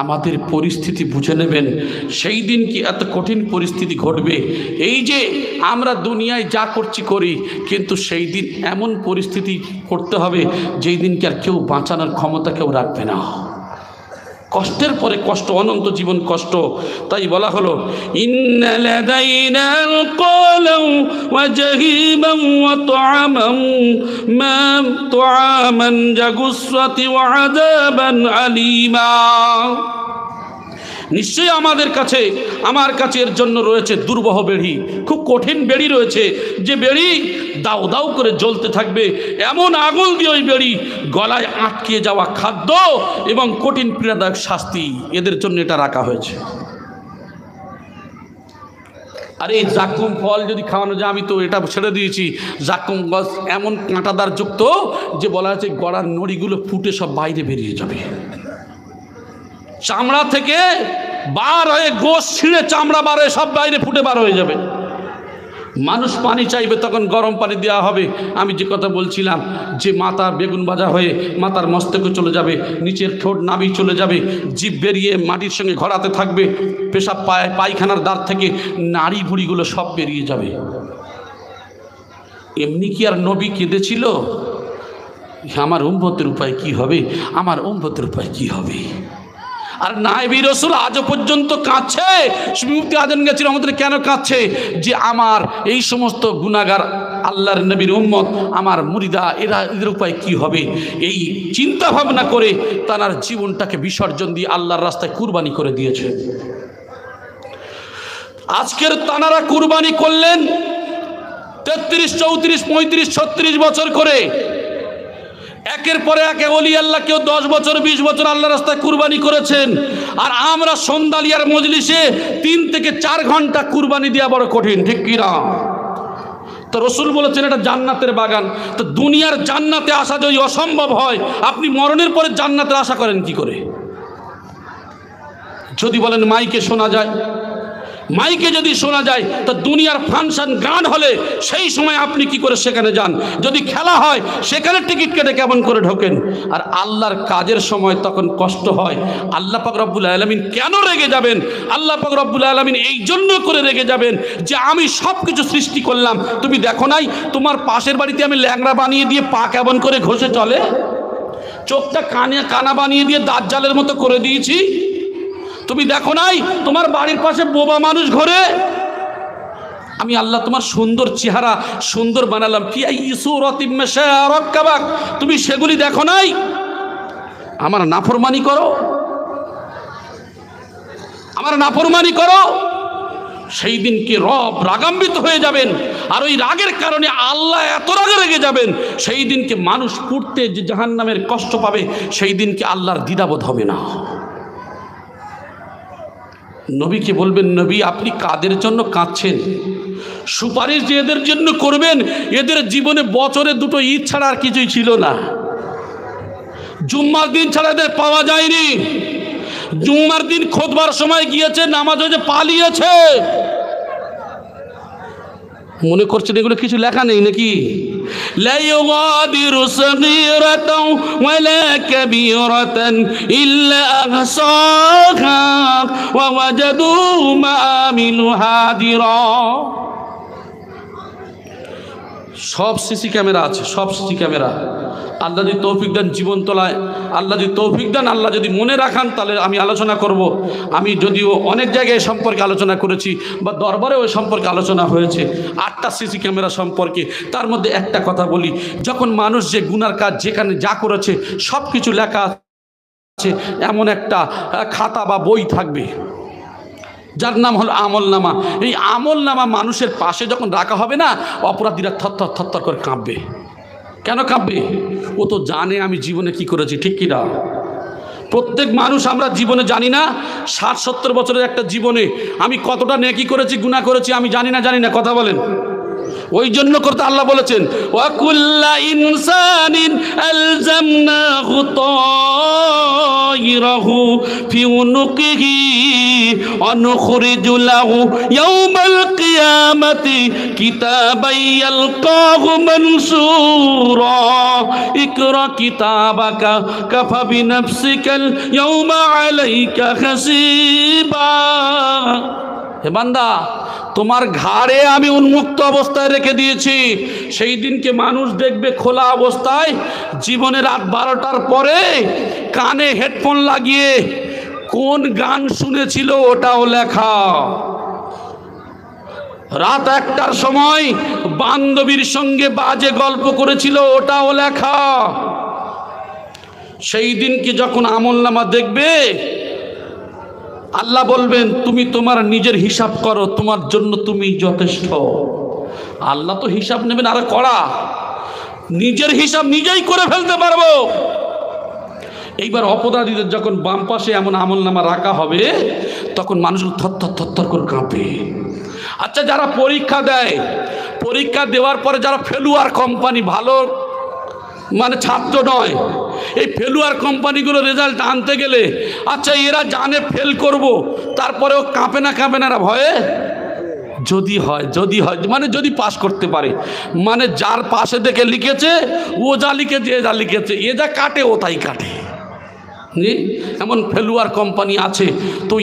আমাদের পরিস্থিতি বুঝে নেবেন, সেই দিন কি এত কঠিন পরিস্থিতি ঘটবে। এই যে আমরা দুনিয়ায় যা করছি করি, কিন্তু সেই দিন এমন পরিস্থিতি করতে হবে যেই দিনকে আর কেউ বাঁচানোর ক্ষমতা কেউ রাখবে না। কষ্টের পরে কষ্ট, অনন্ত জীবন কষ্ট। তাই বলা হলো, ইন্না লাদাইনা আলকালাম ওয়া জাহিমান ওয়া তুআমান জাগুসসাতি ওয়া আযাবান আলীমা। নিশ্চয়ই আমার কাছে এর জন্য রয়েছে দুর্বহ বেড়ি, খুব কঠিন বেড়ি রয়েছে, যে বেড়ি দাউ দাউ করে জ্বলতে থাকবে, এমন আগুন দিয়ে ওই বেড়ি, গলায় আটকে যাওয়া খাদ্য এবং কঠিন পীড়াদায়ক শাস্তি, এদের জন্য এটা রাখা হয়েছে। আর এই জাক্কুম ফল যদি খাওয়ানো যায়, আমি তো এটা ছেড়ে দিয়েছি, জাক্কুম গাছ এমন কাঁটাদার যুক্ত যে বলা হচ্ছে গলার নড়িগুলো ফুটে সব বাইরে বেরিয়ে যাবে, চামড়া থেকে বার হয়ে গোশ ছিঁড়ে চামড়া বার হয়ে সব বাইরে ফুটে বার হয়ে যাবে। মানুষ পানি চাইবে, তখন গরম পানি দেওয়া হবে। আমি যে কথা বলছিলাম যে মাথা বেগুন ভাজা হয়ে মাথার মস্তকে চলে যাবে, নিচের ঠোঁট নাভি চলে যাবে, জিভ বেরিয়ে মাটির সঙ্গে ঘোরাতে থাকবে, পেশাব পায়খানার দ্বার থেকে নাড়ি ভুড়িগুলো সব বেরিয়ে যাবে। এমনি কি আর নবী কেঁদেছিল আমার উম্মতের উপায় কি হবে, আমার উম্মতের উপায় কি হবে? আর নায়েবি রসুল আজও পর্যন্ত কাঁদছে। মুফতি আজম গেছিল আমাদের কেন কাঁদছে? যে আমার এই সমস্ত গুনাহগার আল্লাহর নবীর উম্মত, আমার মুরিদা, এদের উপায় কি হবে? এই চিন্তা ভাবনা করে তার জীবনটাকে বিসর্জন দিয়ে আল্লাহর রাস্তায় কুরবানি করে দিয়েছে। আজকের তানারা কুরবানি করলেন 33, 34, 35, 36 বছর করে, একের পরে একে ওলি আল্লাহ, কেউ 10 বছর 20 বছর আল্লাহ রাস্তায় কুরবানি করেছেন। আর আমরা সন্ধ্যালিয়ার মজলিসে 3 থেকে 4 ঘন্টা কুরবানি দেওয়া বড় কঠিন, ঠিক কিনা? তো রসুল বলেছেন এটা জান্নাতের বাগান। তো দুনিয়ার জান্নাতে আসা যদি অসম্ভব হয়, আপনি মরণের পরে জান্নাতের আশা করেন কি করে? যদি বলেন মাইকে শোনা যায়, মাইকে যদি শোনা যায়, তা দুনিয়ার ফাংশন গান হলে সেই সময় আপনি কি করে সেখানে যান? যদি খেলা হয় সেখানে টিকিট কেটে কেমন করে ঢোকেন? আর আল্লাহর কাজের সময় তখন কষ্ট হয়। আল্লাহ পাক রব্বুল আলামিন কেন রেগে যাবেন? আল্লাহ পাক রব্বুল আলামিন এই জন্য করে রেগে যাবেন যে আমি সব কিছু সৃষ্টি করলাম, তুমি দেখো নাই? তোমার পাশের বাড়িতে আমি ল্যাংড়া বানিয়ে দিয়ে পা কেমন করে ঘষে চলে, চোখটা কানা বানিয়ে দিয়ে দাজ্জালের মতো করে দিয়েছি, তুমি দেখো নাই? তোমার বাড়ির পাশে বোবা মানুষ ঘোরে, আমি আল্লাহ তোমার সুন্দর চেহারা সুন্দর বানালাম, তুমি সেগুলি দেখো নাই? আমার নাফরমানি করো, আমার নাফরমানি করো। সেই দিনকে রব রাগান্বিত হয়ে যাবেন, আর ওই রাগের কারণে আল্লাহ এত রাগে রেগে যাবেন, সেই দিনকে মানুষ পুড়তে যে জাহান্নামের কষ্ট পাবে, সেই দিনকে আল্লাহর দ্বিধাবোধ হবে না। নবীকে বলবেন, নবী আপনি কাদের জন্য কাঁদছেন? সুপারিশ যে এদের জন্য করবেন, এদের জীবনে বছরে 2 ঈদ ছাড়া আর কিছুই ছিল না। জুম্মার দিন ছাড়া এদের পাওয়া যায়নি। জুম্মার দিন খুতবার সময় গিয়েছে, নামাজ হয়েছে, পালিয়েছে। মনে করছেন এগুলো কিছু লেখা নেই নাকি? লা ইউগাদিরু সাগীরাতাও ওয়ালা কাবীরাতান ইল্লা আহসাহা ওয়া ওয়াজাদু মা আমিলু হাদিরা। সব সিসি ক্যামেরা আছে, সব সিসি ক্যামেরা। আল্লাহ যদি তৌফিক দেন জীবন তোলায়, আল্লাহ যদি তৌফিক দেন, আল্লাহ যদি মনে রাখান, তাহলে আমি আলোচনা করব। আমি যদিও অনেক জায়গায় সম্পর্কে আলোচনা করেছি, বা দরবারে ওই সম্পর্কে আলোচনা হয়েছে 8টা সিসি ক্যামেরা সম্পর্কে। তার মধ্যে একটা কথা বলি, যখন মানুষ যে গুনার কাজ যেখানে যা করেছে সব কিছু লেখা আছে, এমন একটা খাতা বা বই থাকবে যার নাম হলো আমলনামা। এই আমলনামা মানুষের পাশে যখন রাখা হবে না, অপরাধীরা থরথর থরথর করে কাঁপবে। কেন কাঁপবে? ও তো জানে আমি জীবনে কি করেছি, ঠিক কিনা? প্রত্যেক মানুষ আমরা জীবনে জানি না 60-70 বছরের একটা জীবনে আমি কতটা নেকি করেছি, গুনাহ করেছি, আমি জানি না। কথা বলেন। ওই জন্য করতে আল্লাহ বলেছেন, ওয়া কুল্লা ইনসানিন আলজামনাহু তায়রাহু ফি উনুকিহি ওয়া নুখরিজু লাহু ইয়াওমাল কিয়ামাতি কিতাবান ইয়ালকাহু মানসুরা ইকরা কিতাবাকা কাফা বিনাফসিকাল ইয়াওমা আলাইকা হাসিবা। হে বান্দা, তোমার ঘাড়ে আমি উন্মুক্ত অবস্থায় রেখে দিয়েছি। সেই দিনকে মানুষ দেখবে খোলা অবস্থায়, জীবনে রাত 12টার পরে কানে হেডফোন লাগিয়ে কোন গান শুনেছিল ওটাও লেখা। রাত 1টার সময় বান্ধবীর সঙ্গে বাজে গল্প করেছিল ওটাও লেখা। সেই দিনকে যখন আমলনামা দেখবে, আল্লাহ বলবেন তুমি তোমার নিজের হিসাব করো, তোমার জন্য তুমি যথেষ্ট। আল্লাহ তো হিসাব নেবেন আরো কড়া, নিজের হিসাব নিজেই করে ফেলতে পারবো। এইবার অপরাধীদের যখন বাম পাশে এমন আমলনামা রাখা হবে, তখন মানুষগুলো থরথর করে কাঁপে। আচ্ছা, যারা পরীক্ষা দেয়, পরীক্ষা দেওয়ার পরে যারা ফেলুয়ার কোম্পানি, ভালো মানে ছাত্র নয়, এই ফেলুয়ার কোম্পানিগুলো রেজাল্ট আনতে গেলে, আচ্ছা এরা জানে ফেল করব, তারপরেও কাঁপে না এরা ভয়ে? যদি হয় মানে যদি পাস করতে পারে, মানে যার পাশে দেখে লিখেছে ও যা লিখেছে, এ যা লিখেছে, এ যা কাটে ও তাই কাটে। এমন ফেলুয়ার কোম্পানি আছে। তো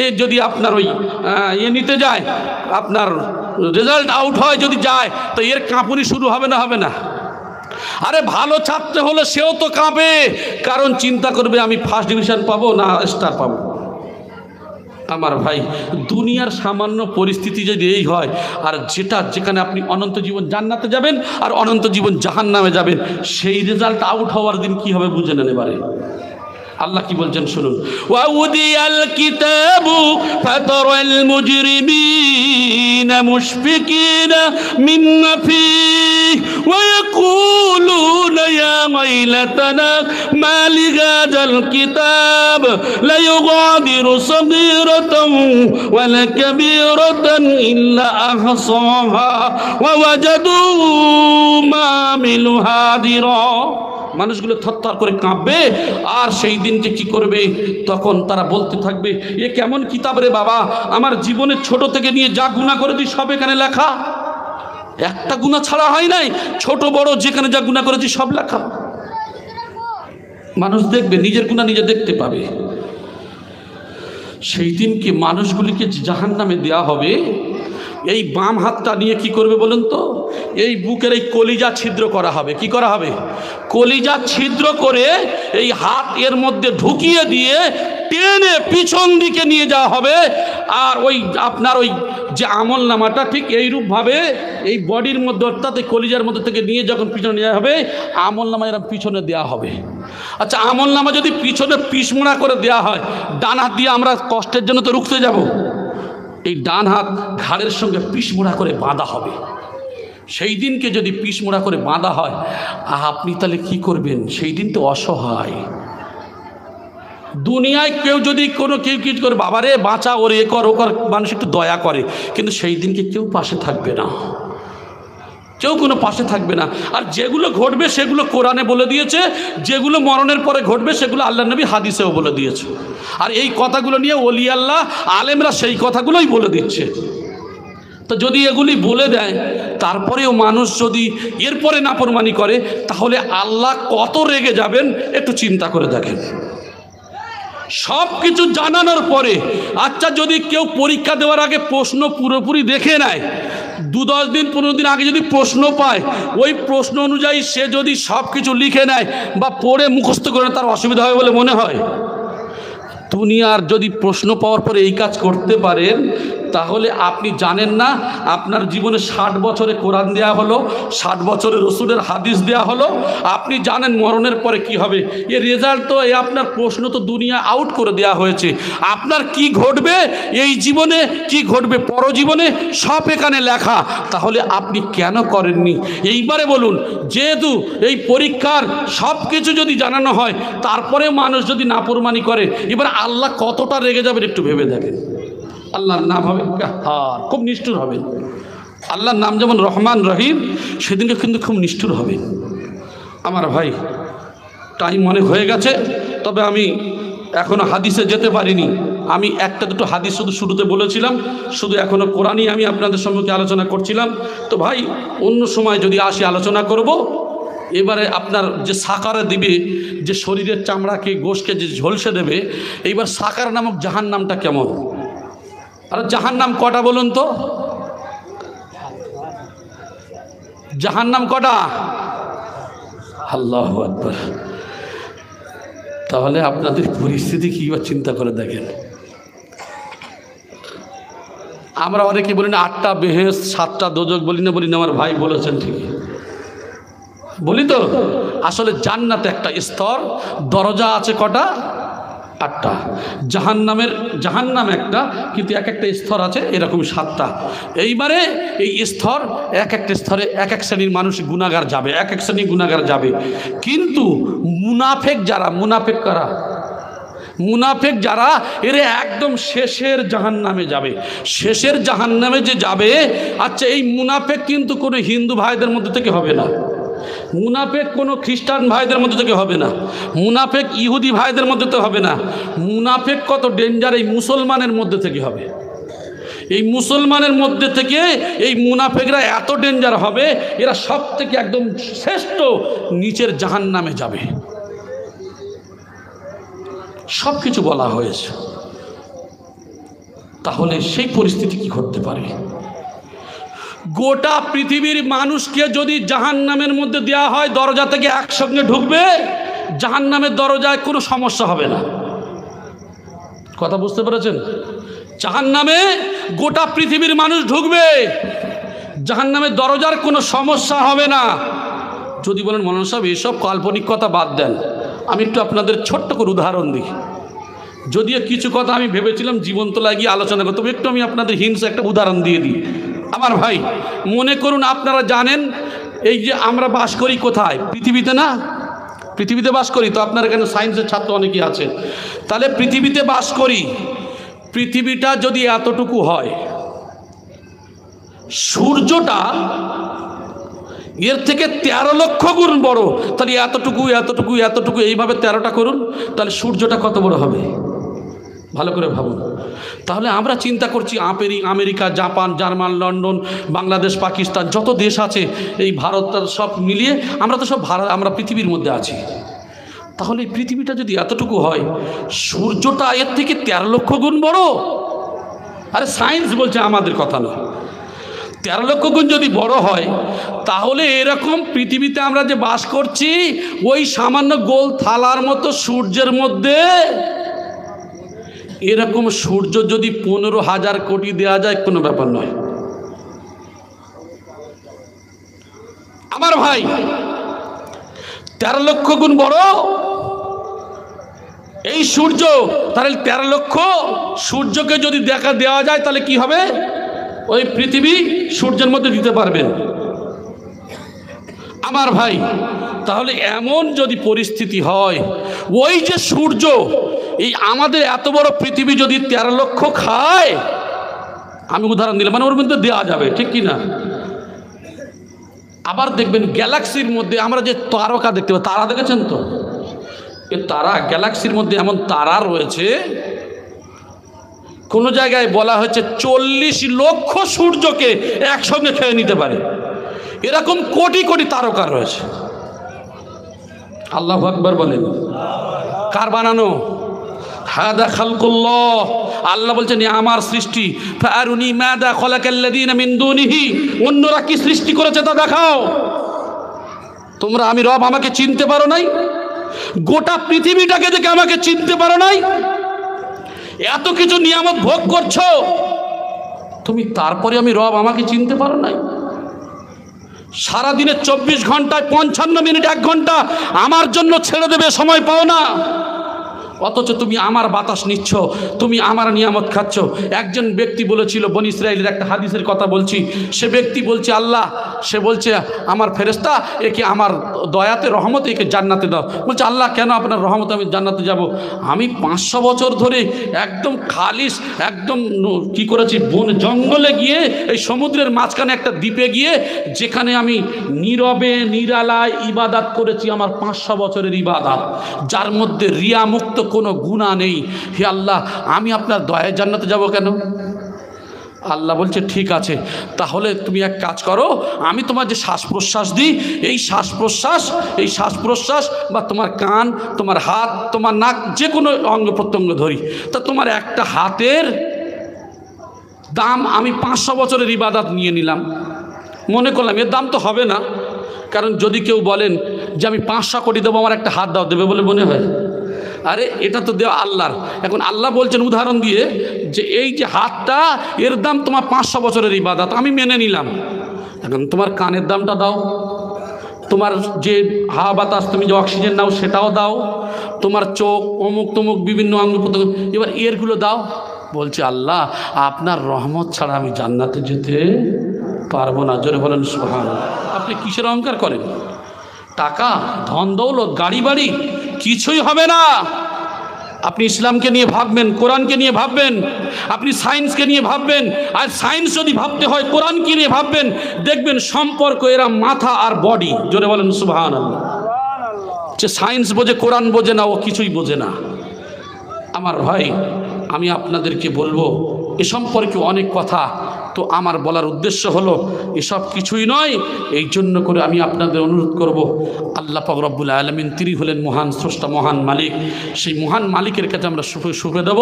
এ যদি আপনার ওই নিতে যায়, আপনার রেজাল্ট আউট হয় যদি যায়, তো এর কাঁপুনি শুরু হবে না? আরে ভালো ছাত্র হলে সেও তো কাঁপে, কারণ চিন্তা করবে আমি ফার্স্ট ডিভিশন পাবো না স্টার পাবো। আমার ভাই, দুনিয়ার সামান্য পরিস্থিতি যদি এই হয়, আর যেখানে আপনি অনন্ত জীবন জান্নাতে যাবেন আর অনন্ত জীবন জাহান্নামে যাবেন, সেই রেজাল্ট আউট হওয়ার দিন কি হবে বুঝে নেন। এবারে আল্লাহ কি বলছেন শুনুন, ওয়াউদিয়াল কিতাবু ফাতারাল মুজরিমিনা মুশফিকিনা মিম্মা ফীহি ওয়া ইয়াকুলুনা ইয়া ওয়াইলাতানা মা লিহাযাল কিতাব লা ইউগাদিরু সাগীরাতান ওয়া লা কাবীরাতান ইল্লা আহসাহা ওয়া ওয়াজাদু মা আমিলু হাদিরা। মানুষগুলো থরথর করে কাঁপবে, আর সেই দিনকে কি করবে, তখন তারা বলতে থাকবে, এ কেমন কিতাব রে বাবা, আমার জীবনের ছোট থেকে নিয়ে যা গুনাহ করেছি সব এখানে লেখা, একটা গুনাহ ছাড়া হয় নাই, ছোট বড় যেখানে যা গুনাহ করেছি সব লেখা। মানুষ দেখবে, নিজের গুনাহ নিজে দেখতে পাবে। সেই দিনকে মানুষগুলিকে জাহান্নামে দেয়া হবে। এই বাম হাতটা নিয়ে কি করবে বলুন তো, এই বুকের এই কলিজা ছিদ্র করা হবে। কি করা হবে? কলিজা ছিদ্র করে এই হাত এর মধ্যে ঢুকিয়ে দিয়ে টেনে পিছন দিকে নিয়ে যাওয়া হবে। আর ওই আপনার ওই যে আমল নামাটা ঠিক এইরূপভাবে এই বডির মধ্যে, অর্থাৎ এই কলিজার মধ্যে থেকে নিয়ে যখন পিছনে নেওয়া হবে, আমল নামা এরকম পিছনে দেওয়া হবে। আচ্ছা, আমল নামা যদি পিছনে পিছমোড়া করে দেওয়া হয়, ডান হাত দিয়ে আমরা কষ্টের জন্য তো রুখতে যাব, এই ডান হাত ঘাড়ের সঙ্গে পিছমোড়া করে বাঁধা হবে। সেই দিনকে যদি পিছমোড়া করে বাঁধা হয়, আপনি তাহলে কি করবেন? সেই দিন তো অসহায়। দুনিয়ায় কেউ যদি কেউ কিছু করে, বাবারে বাঁচা, ওর এ কর ও কর, মানুষ একটু দয়া করে, কিন্তু সেই দিনকে কেউ পাশে থাকবে না, কেউ কোনো পাশে থাকবে না। আর যেগুলো ঘটবে সেগুলো কোরআনে বলে দিয়েছে, যেগুলো মরণের পরে ঘটবে সেগুলো আল্লাহ নবী হাদিসেও বলে দিয়েছে। আর এই কথাগুলো নিয়ে ওলি আল্লাহ আলেমরা সেই কথাগুলোই বলে দিচ্ছে। তো যদি এগুলি বলে দেয়, তারপরেও মানুষ যদি এরপরে নাফরমানি করে, তাহলে আল্লাহ কত রেগে যাবেন একটু চিন্তা করে দেখেন। সব কিছু জানানোর পরে, আচ্ছা যদি কেউ পরীক্ষা দেওয়ার আগে প্রশ্ন পুরোপুরি দেখে নেয়, 2-10 দিন 15 দিন আগে যদি প্রশ্ন পায়, ওই প্রশ্ন অনুযায়ী সে যদি সব কিছু লিখে নেয় বা পড়ে মুখস্থ করে, তার অসুবিধা হবে বলে মনে হয়? দুনিয়ার যদি প্রশ্ন পাওয়ার পরে এই কাজ করতে পারেন, তাহলে আপনি জানেন না আপনার জীবনে 60 বছরে কোরআন দেয়া হলো, 60 বছরে রসুলের হাদিস দেয়া হলো, আপনি জানেন মরণের পরে কি হবে। এ রেজাল্ট তো, এই আপনার প্রশ্ন তো দুনিয়া আউট করে দেয়া হয়েছে। আপনার কি ঘটবে এই জীবনে, কি ঘটবে পরজীবনে, সব এখানে লেখা। তাহলে আপনি কেন করেননি? এইবারে বলুন, যেহেতু এই পরীক্ষার সব কিছু যদি জানানো হয়, তারপরে মানুষ যদি নাফরমানি করে, এবার আল্লাহ কতটা রেগে যাবেন একটু ভেবে দেখেন। আল্লাহর নাম হবে খুব নিষ্ঠুর হবেন। আল্লাহর নাম যেমন রহমান রহিম, সেদিনকে কিন্তু খুব নিষ্ঠুর হবেন। আমার ভাই, টাইম অনেক হয়ে গেছে, তবে আমি এখনও হাদিসে যেতে পারিনি। আমি একটা দুটো হাদিস শুধু শুরুতে বলেছিলাম, শুধু এখনও কোরআনই আমি আপনাদের সম্মুখে আলোচনা করছিলাম। তো ভাই, অন্য সময় যদি আসি আলোচনা করব। এবারে আপনার যে সাকারে দিবে, যে শরীরের চামড়াকে গোশকে যে ঝলসে দেবে, এইবার সাকার নামক জাহান নামটা কেমন? আর জাহান নাম কটা বলুন তো? জাহান নাম কটা? আল্লাহু আকবার। তাহলে আপনাদের পরিস্থিতি কি বা চিন্তা করে দেখেন। আমরা অনেকে বলি না 8টা বেহেশত 7টা দোজখ, বলি না আমার ভাই বলেছেন ঠিকই বলি তো। আসলে জান্নাতে একটা স্তর, দরজা আছে কটা? 8টা। জাহান্নাম একটা, কিন্তু এক একটা স্তর আছে এরকম 7টা। এইবারে এই স্তর এক একটা স্তরে এক এক শ্রেণীর মানুষ গুনাহগার যাবে, এক এক শ্রেণীর গুনাহগার যাবে। কিন্তু মুনাফেক যারা এরা একদম শেষের জাহান্নামে যাবে। শেষের জাহান্নামে যে যাবে, আচ্ছা এই মুনাফেক কিন্তু কোনো হিন্দু ভাইদের মধ্যে থেকে হবে না, মুনাফেক কোনো খ্রিস্টান ভাইদের মধ্যে থেকে হবে না, মুনাফেক ইহুদি ভাইদের মধ্যে তো হবে না। মুনাফেক কত ডেঞ্জার, এই মুসলমানের মধ্যে থেকে হবে। এই মুসলমানের মধ্যে থেকে এই মুনাফেকরা এত ডেঞ্জার হবে, এরা সব থেকে একদম শ্রেষ্ঠ নিচের জাহান্নামে যাবে। সব কিছু বলা হয়েছে। তাহলে সেই পরিস্থিতি কি ঘটতে পারে? গোটা পৃথিবীর মানুষকে যদি জাহান্নামের মধ্যে দেওয়া হয়, দরজা থেকে একসঙ্গে ঢুকবে, জাহান্নামের দরজায় কোনো সমস্যা হবে না। কথা বুঝতে পেরেছেন? জাহান্নামে গোটা পৃথিবীর মানুষ ঢুকবে, জাহান্নামের দরজার কোনো সমস্যা হবে না। যদি বলেন মৌলানা সাহেব এসব কাল্পনিক কথা বাদ দেন, আমি একটু আপনাদের ছোট্ট করে উদাহরণ দিই। যদিও কিছু কথা আমি ভেবেছিলাম জীবন্ত লাগিয়ে আলোচনা করতে, তবে একটু আমি আপনাদের হিংসা একটা উদাহরণ দিয়ে দিই। আমার ভাই, মনে করুন আপনারা জানেন এই যে আমরা বাস করি কোথায়? পৃথিবীতে না? পৃথিবীতে বাস করি তো। আপনার এখানে সায়েন্সের ছাত্র অনেকেই আছে। তাহলে পৃথিবীতে বাস করি, পৃথিবীটা যদি এতটুকু হয়, সূর্যটা এর থেকে 13 লক্ষ গুণ বড়, তাহলে এতটুকু এতটুকু এতটুকু এইভাবে 13টা করুন, তাহলে সূর্যটা কত বড় হবে? ভালো করে ভাবুন। তাহলে আমরা চিন্তা করছি America, Japan, German, London, Bangladesh, Pakistan, যত দেশ আছে এই ভারত সব মিলিয়ে আমরা পৃথিবীর মধ্যে আছি। তাহলে এই পৃথিবীটা যদি এতটুকু হয়, সূর্যটা এর থেকে 13 লক্ষ গুণ বড়। আরে সায়েন্স বলছে, আমাদের কথা না। 13 লক্ষ গুণ যদি বড় হয়, তাহলে এরকম পৃথিবীতে আমরা যে বাস করছি, ওই সামান্য গোল থালার মতো সূর্যের মধ্যে এরকম সূর্য যদি 15,000 কোটি দেওয়া যায়, কোনো ব্যাপার নয়। আমার ভাই, 13 লক্ষ গুণ বড় এই সূর্য, তাহলে 13 লক্ষ সূর্যকে যদি দেওয়া যায়, তাহলে কি হবে? ওই পৃথিবী সূর্যের মধ্যে দিতে পারবেন। আমার ভাই, তাহলে এমন যদি পরিস্থিতি হয়, ওই যে সূর্য, এই আমাদের এত বড় পৃথিবী যদি 13 লক্ষ খায়, আমি উদাহরণ দিলাম, মানে ওর মধ্যে দেওয়া যাবে, ঠিক কি না? আবার দেখবেন গ্যালাক্সির মধ্যে আমরা যে তারকা দেখতে পাই, তারা দেখেছেন তো? এ তারা, গ্যালাক্সির মধ্যে এমন তারা রয়েছে, কোন জায়গায় বলা হয়েছে 40 লক্ষ সূর্যকে একসঙ্গে খেয়ে নিতে পারে। এরকম কোটি কোটি তারকা রয়েছে। আল্লাহু আকবার বলেন। কার বানানো? হাদা খালকুল্লাহ। আল্লাহ বলছেন আমার সৃষ্টি। ফাআরুনি মাদা খালাকাল্লাযীনা মিন দুনিহি, অন্যরা কি সৃষ্টি করেছে তা দেখাও। তোমরা আমি রব, আমাকে চিনতে পারো নাই? গোটা পৃথিবীটাকে দেখে আমাকে চিনতে পারো নাই? এত কিছু নিয়ামত ভোগ করছো তুমি, তারপরে আমি রব, আমাকে চিনতে পারো নাই? সারাদিনে 24 ঘন্টায় 55 মিনিট 1 ঘন্টা আমার জন্য ছেড়ে দেবে, সময় পাও না। অথচ তুমি আমার বাতাস নিচ্ছ, তুমি আমার নিয়ামত খাচ্ছ। একজন ব্যক্তি বলেছিল, বনি ইসরাইলের একটা হাদিসের কথা বলছি, সে ব্যক্তি বলছে আল্লাহ, সে বলছে আমার ফেরেশতা, একে আমার দয়াতে রহমতে একে জান্নাতে দাও। বলছে আল্লাহ কেন আপনার রহমতে আমি জান্নাতে যাব? আমি 500 বছর ধরে একদম খালিস, একদম কি করেছি, বন জঙ্গলে গিয়ে এই সমুদ্রের মাঝখানে একটা দ্বীপে গিয়ে, যেখানে আমি নীরবে নিরালায় ইবাদত করেছি, আমার 500 বছরের ইবাদত, যার মধ্যে রিয়া মুক্ত কোনো গুনাহ নেই। হে আল্লাহ, আমি আপনার দয়ায় জান্নাতে যাব কেন? আল্লাহ বলছে ঠিক আছে, তাহলে তুমি এক কাজ করো, আমি তোমার যে শ্বাস প্রশ্বাস দিই, এই শ্বাস প্রশ্বাস বা তোমার কান, তোমার হাত, তোমার নাক, যে কোনো অঙ্গ প্রত্যঙ্গ ধরি, তা তোমার একটা হাতের দাম আমি 500 বছরের ইবাদত নিয়ে নিলাম। মনে করলাম এর দাম তো হবে না, কারণ যদি কেউ বলেন যে আমি 500 কোটি দেবো, আমার একটা হাত দাও, দেবে বলে মনে হয়? আরে এটা তো দেওয়া আল্লাহর। এখন আল্লাহ বলছেন উদাহরণ দিয়ে যে এই যে হাতটা, এর দাম তোমার 500 বছরের ইবাদত, আমি মেনে নিলাম। এখন তোমার কানের দামটা দাও, তোমার যে হাওয়া বাতাস, তুমি যে অক্সিজেন নাও সেটাও দাও, তোমার চোখ অমুক তমুক বিভিন্ন অঙ্গ প্রত্যঙ্গ, এবার এরগুলো দাও। বলছে আল্লাহ আপনার রহমত ছাড়া আমি জান্নাতে যেতে পারবো না। জোরে বলেন সুবহানাল্লাহ। আপনি কিসের অহংকার করেন? টাকা, ধন দৌলত, গাড়ি বাড়ি কিছুই হবে না। আপনি ইসলামকে নিয়ে ভাববেন, কোরআনকে নিয়ে ভাববেন, আপনি সায়েন্সকে নিয়ে ভাববেন। আর সায়েন্স যদি ভাবতে হয় কোরআনকে নিয়ে ভাববেন, দেখবেন সম্পর্ক এরা মাথা আর বডি। জোরে বলেন সুবহানাল্লাহ। যে সায়েন্স বোঝে কোরআন বোঝে না, ও কিছুই বোঝে না। আমার ভাই, আমি আপনাদেরকে বলবো এ সম্পর্কে অনেক কথা, তো আমার বলার উদ্দেশ্য হলো এসব কিছুই নয়। এই জন্য করে আমি আপনাদের অনুরোধ করব, আল্লাহ পাক রব্বুল আলামিন তিনি হলেন মহান স্রষ্টা, মহান মালিক। সেই মহান মালিকের কাছে আমরা শুভে দেব।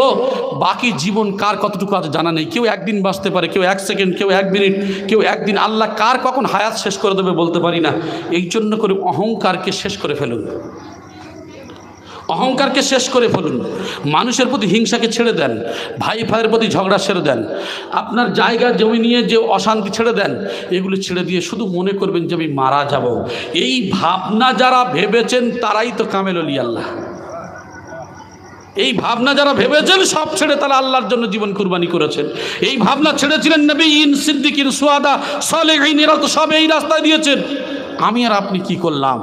বাকি জীবন কার কতটুকু আছে জানা নেই। কেউ একদিন বাঁচতে পারে, কেউ 1 সেকেন্ড, কেউ 1 মিনিট, কেউ একদিন। আল্লাহ কার কখন হায়াত শেষ করে দেবে বলতে পারি না। এই জন্য করে অহংকারকে শেষ করে ফেলুন, অহংকারকে শেষ করে ফেলুন। মানুষের প্রতি হিংসাকে ছেড়ে দেন, ভাই ভাইয়ের প্রতি ঝগড়া ছেড়ে দেন, আপনার জায়গা জমি নিয়ে যে অশান্তি ছেড়ে দেন, এগুলো ছেড়ে দিয়ে শুধু মনে করবেন যে আমি মারা যাব। এই ভাবনা যারা ভেবেছেন তারাই তো কামেল ওলি আল্লাহ। এই ভাবনা যারা ভেবেছেন সব ছেড়ে তারা আল্লাহর জন্য জীবন কুরবানি করেছেন। এই ভাবনা ছেড়েছিলেন নবীন, সিদ্দিকিন, সুহাদা, সালেহীন, এরা তো সব এই রাস্তায় দিয়েছেন। আমি আর আপনি কি করলাম?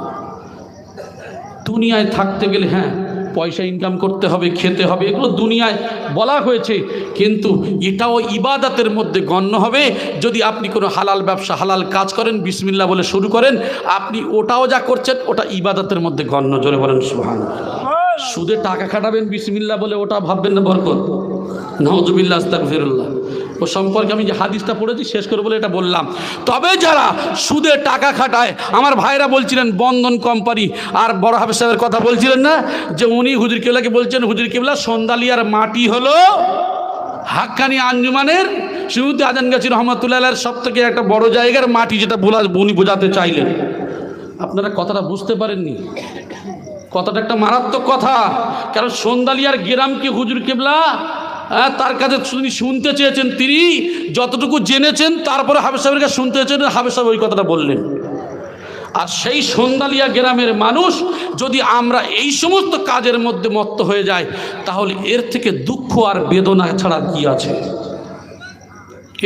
দুনিয়ায় থাকতে গেলে হ্যাঁ পয়সা ইনকাম করতে হবে, খেতে হবে, এগুলো দুনিয়ায় বলা হয়েছে, কিন্তু এটাও ইবাদতের মধ্যে গণ্য হবে। যদি আপনি কোনো হালাল ব্যবসা, হালাল কাজ করেন, বিসমিল্লাহ বলে শুরু করেন, আপনি ওটাও যা করছেন ওটা ইবাদতের মধ্যে গণ্য। জোরে বলেন সুবহানাল্লাহ। সুদে টাকা খাটাবেন বিসমিল্লাহ বলে, ওটা ভাববেন না বরকত। নাউযুবিল্লাহ, আস্তাগফিরুল্লাহ। ও সম্পর্কে আমি যে হাদিসটা পড়েছি শেষ করে বলে এটা বললাম। তবে যারা সুদে টাকা খাটায়, আমার ভাইরা বলছিলেন বন্ধন কোম্পানি, আর বড় হাফেজ সাহেবের কথা বলছিলেন না, যে উনি হুজুর কেবলাকে বলছেন, হুজুর কেবলা সন্দালিয়ার মাটি হলো হাক্কানি আঞ্জুমানের সৈয়দ আজান গাছি রহমতুল্লাহের সব থেকে একটা বড় জায়গার মাটি, যেটা উনি বোঝাতে চাইলেন। আপনারা কথাটা বুঝতে পারেননি। কথাটা একটা মারাত্মক কথা। কারণ সন্দালিয়ার গ্রামকে হুজুর কেবলা তার কাছে তিনি শুনতে চেয়েছেন, তিনি যতটুকু জেনেছেন তারপরে হাফেজ সাহেবের কাছে শুনতে চেয়েছেন, হাফেজ সাহেব ওই কথাটা বললেন। আর সেই সন্দালিয়া গ্রামের মানুষ যদি আমরা এই সমস্ত কাজের মধ্যে মত্ত হয়ে যাই, তাহলে এর থেকে দুঃখ আর বেদনা ছাড়া কি আছে?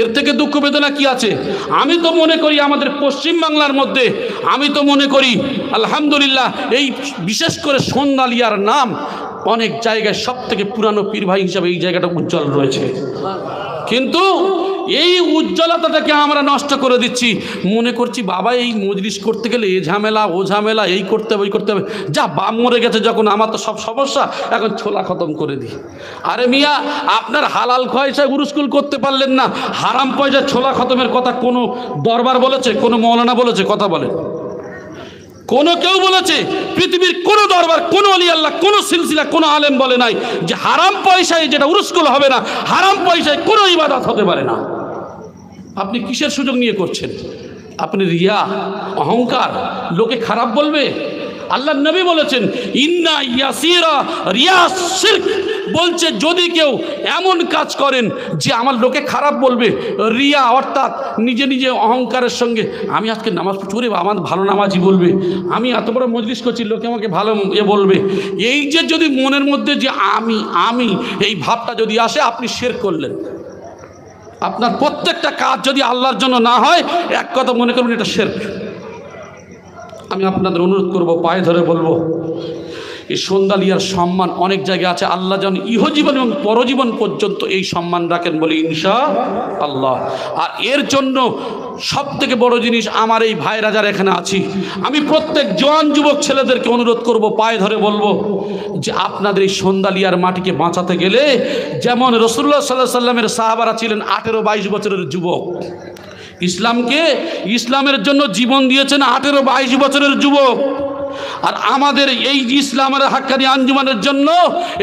এর থেকে দুঃখ বেদনা কি আছে? আমি তো মনে করি আমাদের পশ্চিম বাংলার মধ্যে, আমি তো মনে করি আলহামদুলিল্লাহ, এই বিশেষ করে সন্দালিয়ার নাম অনেক জায়গায় সব থেকে পুরানো পীর ভাই হিসাবে এই জায়গাটা উজ্জ্বল রয়েছে। কিন্তু এই উজ্জ্বলতাটাকে আমরা নষ্ট করে দিচ্ছি। মনে করছি বাবা এই মজলিস করতে গেলে এ ঝামেলা ও ঝামেলা, এই করতে হবে ওই করতে হবে, যা বাপ মরে গেছে যখন, আমার তো সব সমস্যা, এখন ছোলা খতম করে দিই। আরে মিয়া, আপনার হালাল পয়সা গুরুস্কুল করতে পারলেন না, হারাম পয়সা ছোলা খতমের কথা কোনো দরবার বলেছে? কোনো মৌলানা বলেছে? কথা বলে কোনো কেউ বলেছে? পৃথিবীর কোনো দরবার, কোনো ওলি আল্লাহ, কোনো সিলসিলা, কোনো আলেম বলে নাই যে হারাম পয়সায় যেটা উরুসকুল হবে না, হারাম পয়সায় কোনো ইবাদত হতে পারে না। আপনি কিসের সুযোগ নিয়ে করছেন? আপনি রিয়া, অহংকার, লোকে খারাপ বলবে। আল্লাহ নবী বলেছেন ইন্না ইয়াসিরা রিয়া শিরক, বলছে যদি কেউ এমন কাজ করেন যে আমার লোকে খারাপ বলবে, রিয়া অর্থাৎ নিজে নিজে অহংকারের সঙ্গে, আমি আজকে নামাজ পড়ি, আমার ভালো নামাজি বলবে, আমি এত বড় মজলিস করছি, লোকে আমাকে ভালো বলবে, এই যে যদি মনের মধ্যে যে আমি এই ভাবটা যদি আসে, আপনি শিরক করলেন। আপনার প্রত্যেকটা কাজ যদি আল্লাহর জন্য না হয়, এক কথা মনে করবেন এটা শিরক। আমি আপনাদের অনুরোধ করব, পায়ে ধরে বলবো, এই সন্দালিয়ার সম্মান অনেক জায়গায় আছে। আল্লাহ যেন ইহজীবন এবং পরজীবন পর্যন্ত এই সম্মান রাখেন বলি ইনশাআল্লাহ। আর এর জন্য সব থেকে বড় জিনিস, আমার এই ভাইরা যারা এখানে আছি, আমি প্রত্যেক জওয়ান যুবক ছেলেদেরকে অনুরোধ করব, পায়ে ধরে বলবো যে আপনাদের এই সন্দালিয়ার মাটিকে বাঁচাতে গেলে, যেমন রাসূলুল্লাহ সাল্লাল্লাহু আলাইহি ওয়াসাল্লামের সাহাবারা ছিলেন 18-22 বছরের যুবক, ইসলামের জন্য জীবন দিয়েছেন 18-22 বছরের যুবক। আর আমাদের এই ইসলামের হাক্কানি আঞ্জুমানের জন্য,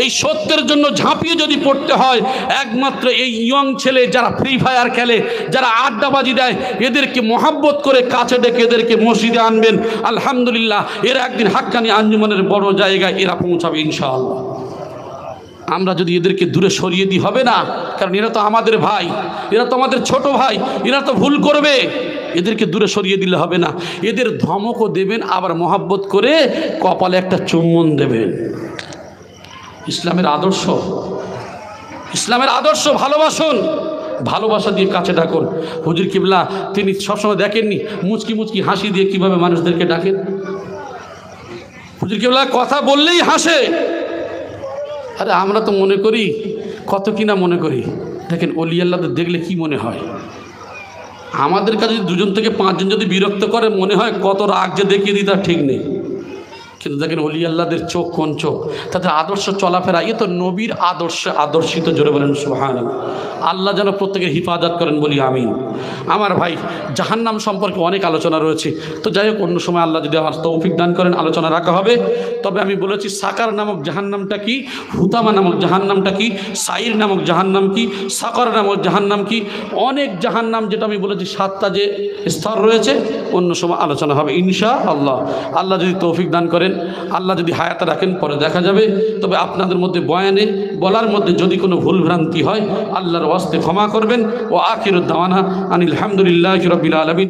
এই সত্যের জন্য ঝাঁপিয়ে যদি পড়তে হয়, একমাত্র এই ইয়ং ছেলে যারা ফ্রি ফায়ার খেলে, যারা আড্ডাবাজি দেয়, এদেরকে মহাব্বত করে কাছে ডেকে এদেরকে মসজিদে আনবেন। আলহামদুলিল্লাহ, এরা একদিন হাক্কানি আঞ্জুমানের বড় জায়গায় এরা পৌঁছাবে ইনশাআল্লাহ। আমরা যদি এদেরকে দূরে সরিয়ে দিই হবে না, কারণ এরা তো আমাদের ভাই, এরা তো আমাদের ছোট ভাই, এরা তো ভুল করবে। এদেরকে দূরে সরিয়ে দিলে হবে না, এদের ধমকও দেবেন, আবার মহাব্বত করে কপালে একটা চুম্বন দেবেন। ইসলামের আদর্শ, ইসলামের আদর্শ ভালোবাসুন, ভালোবাসা দিয়ে কাছে ডাকুন। হুজুর কিবলা তিনি সবসময় দেখেননি মুচকি মুচকি হাসি দিয়ে কিভাবে মানুষদেরকে ডাকেন? হুজুর কিবলা কথা বললেই হাসে। আরে আমরা তো মনে করি কত কিনা মনে করি। দেখেন ওলি আল্লাহদের দেখলে কি মনে হয়? আমাদের কাছে যদি 2 থেকে 5 জন যদি বিরক্ত করে, মনে হয় কত রাগ যে দেখিয়ে দিই তার ঠিক নেই। কিন্তু দেখেন ওলি আল্লাহদের চোখ কোন চোখ, তাদের আদর্শ চলাফেরা, এ তো নবীর আদর্শে আদর্শিত। জোরে বলেন সুবহানাল্লাহ। আল্লাহ যেন প্রত্যেকের হিফাজত করেন, বলি আমিন। আমার ভাই, জাহান্নাম সম্পর্কে অনেক আলোচনা রয়েছে, তো যাই হোক অন্য সময় আল্লাহ যদি আমার তৌফিক দান করেন আলোচনা রাখা হবে। তবে আমি বলেছি সাকার নামক জাহান্নামটা কি, হুতামা নামক জাহান্নামটা কি, সাইর নামক জাহান্নাম কি, সাকার নামক জাহান্নাম কি, অনেক জাহান্নাম, যেটা আমি বলেছি 7টা যে স্তর রয়েছে, অন্য সময় আলোচনা হবে ইনশাআল্লাহ। আল্লাহ যদি তৌফিক দান করেন, আল্লাহ যদি হায়াতে রাখেন, পরে দেখা যাবে। তবে আপনাদের মধ্যে বয়ানে বলার মধ্যে যদি কোনো ভুল ভ্রান্তি হয়, আল্লাহর ওয়াস্তে ক্ষমা করবেন। ও আখিরুদ দাওয়ানা আনিল হামদুলিল্লাহি রাব্বিল আলামিন।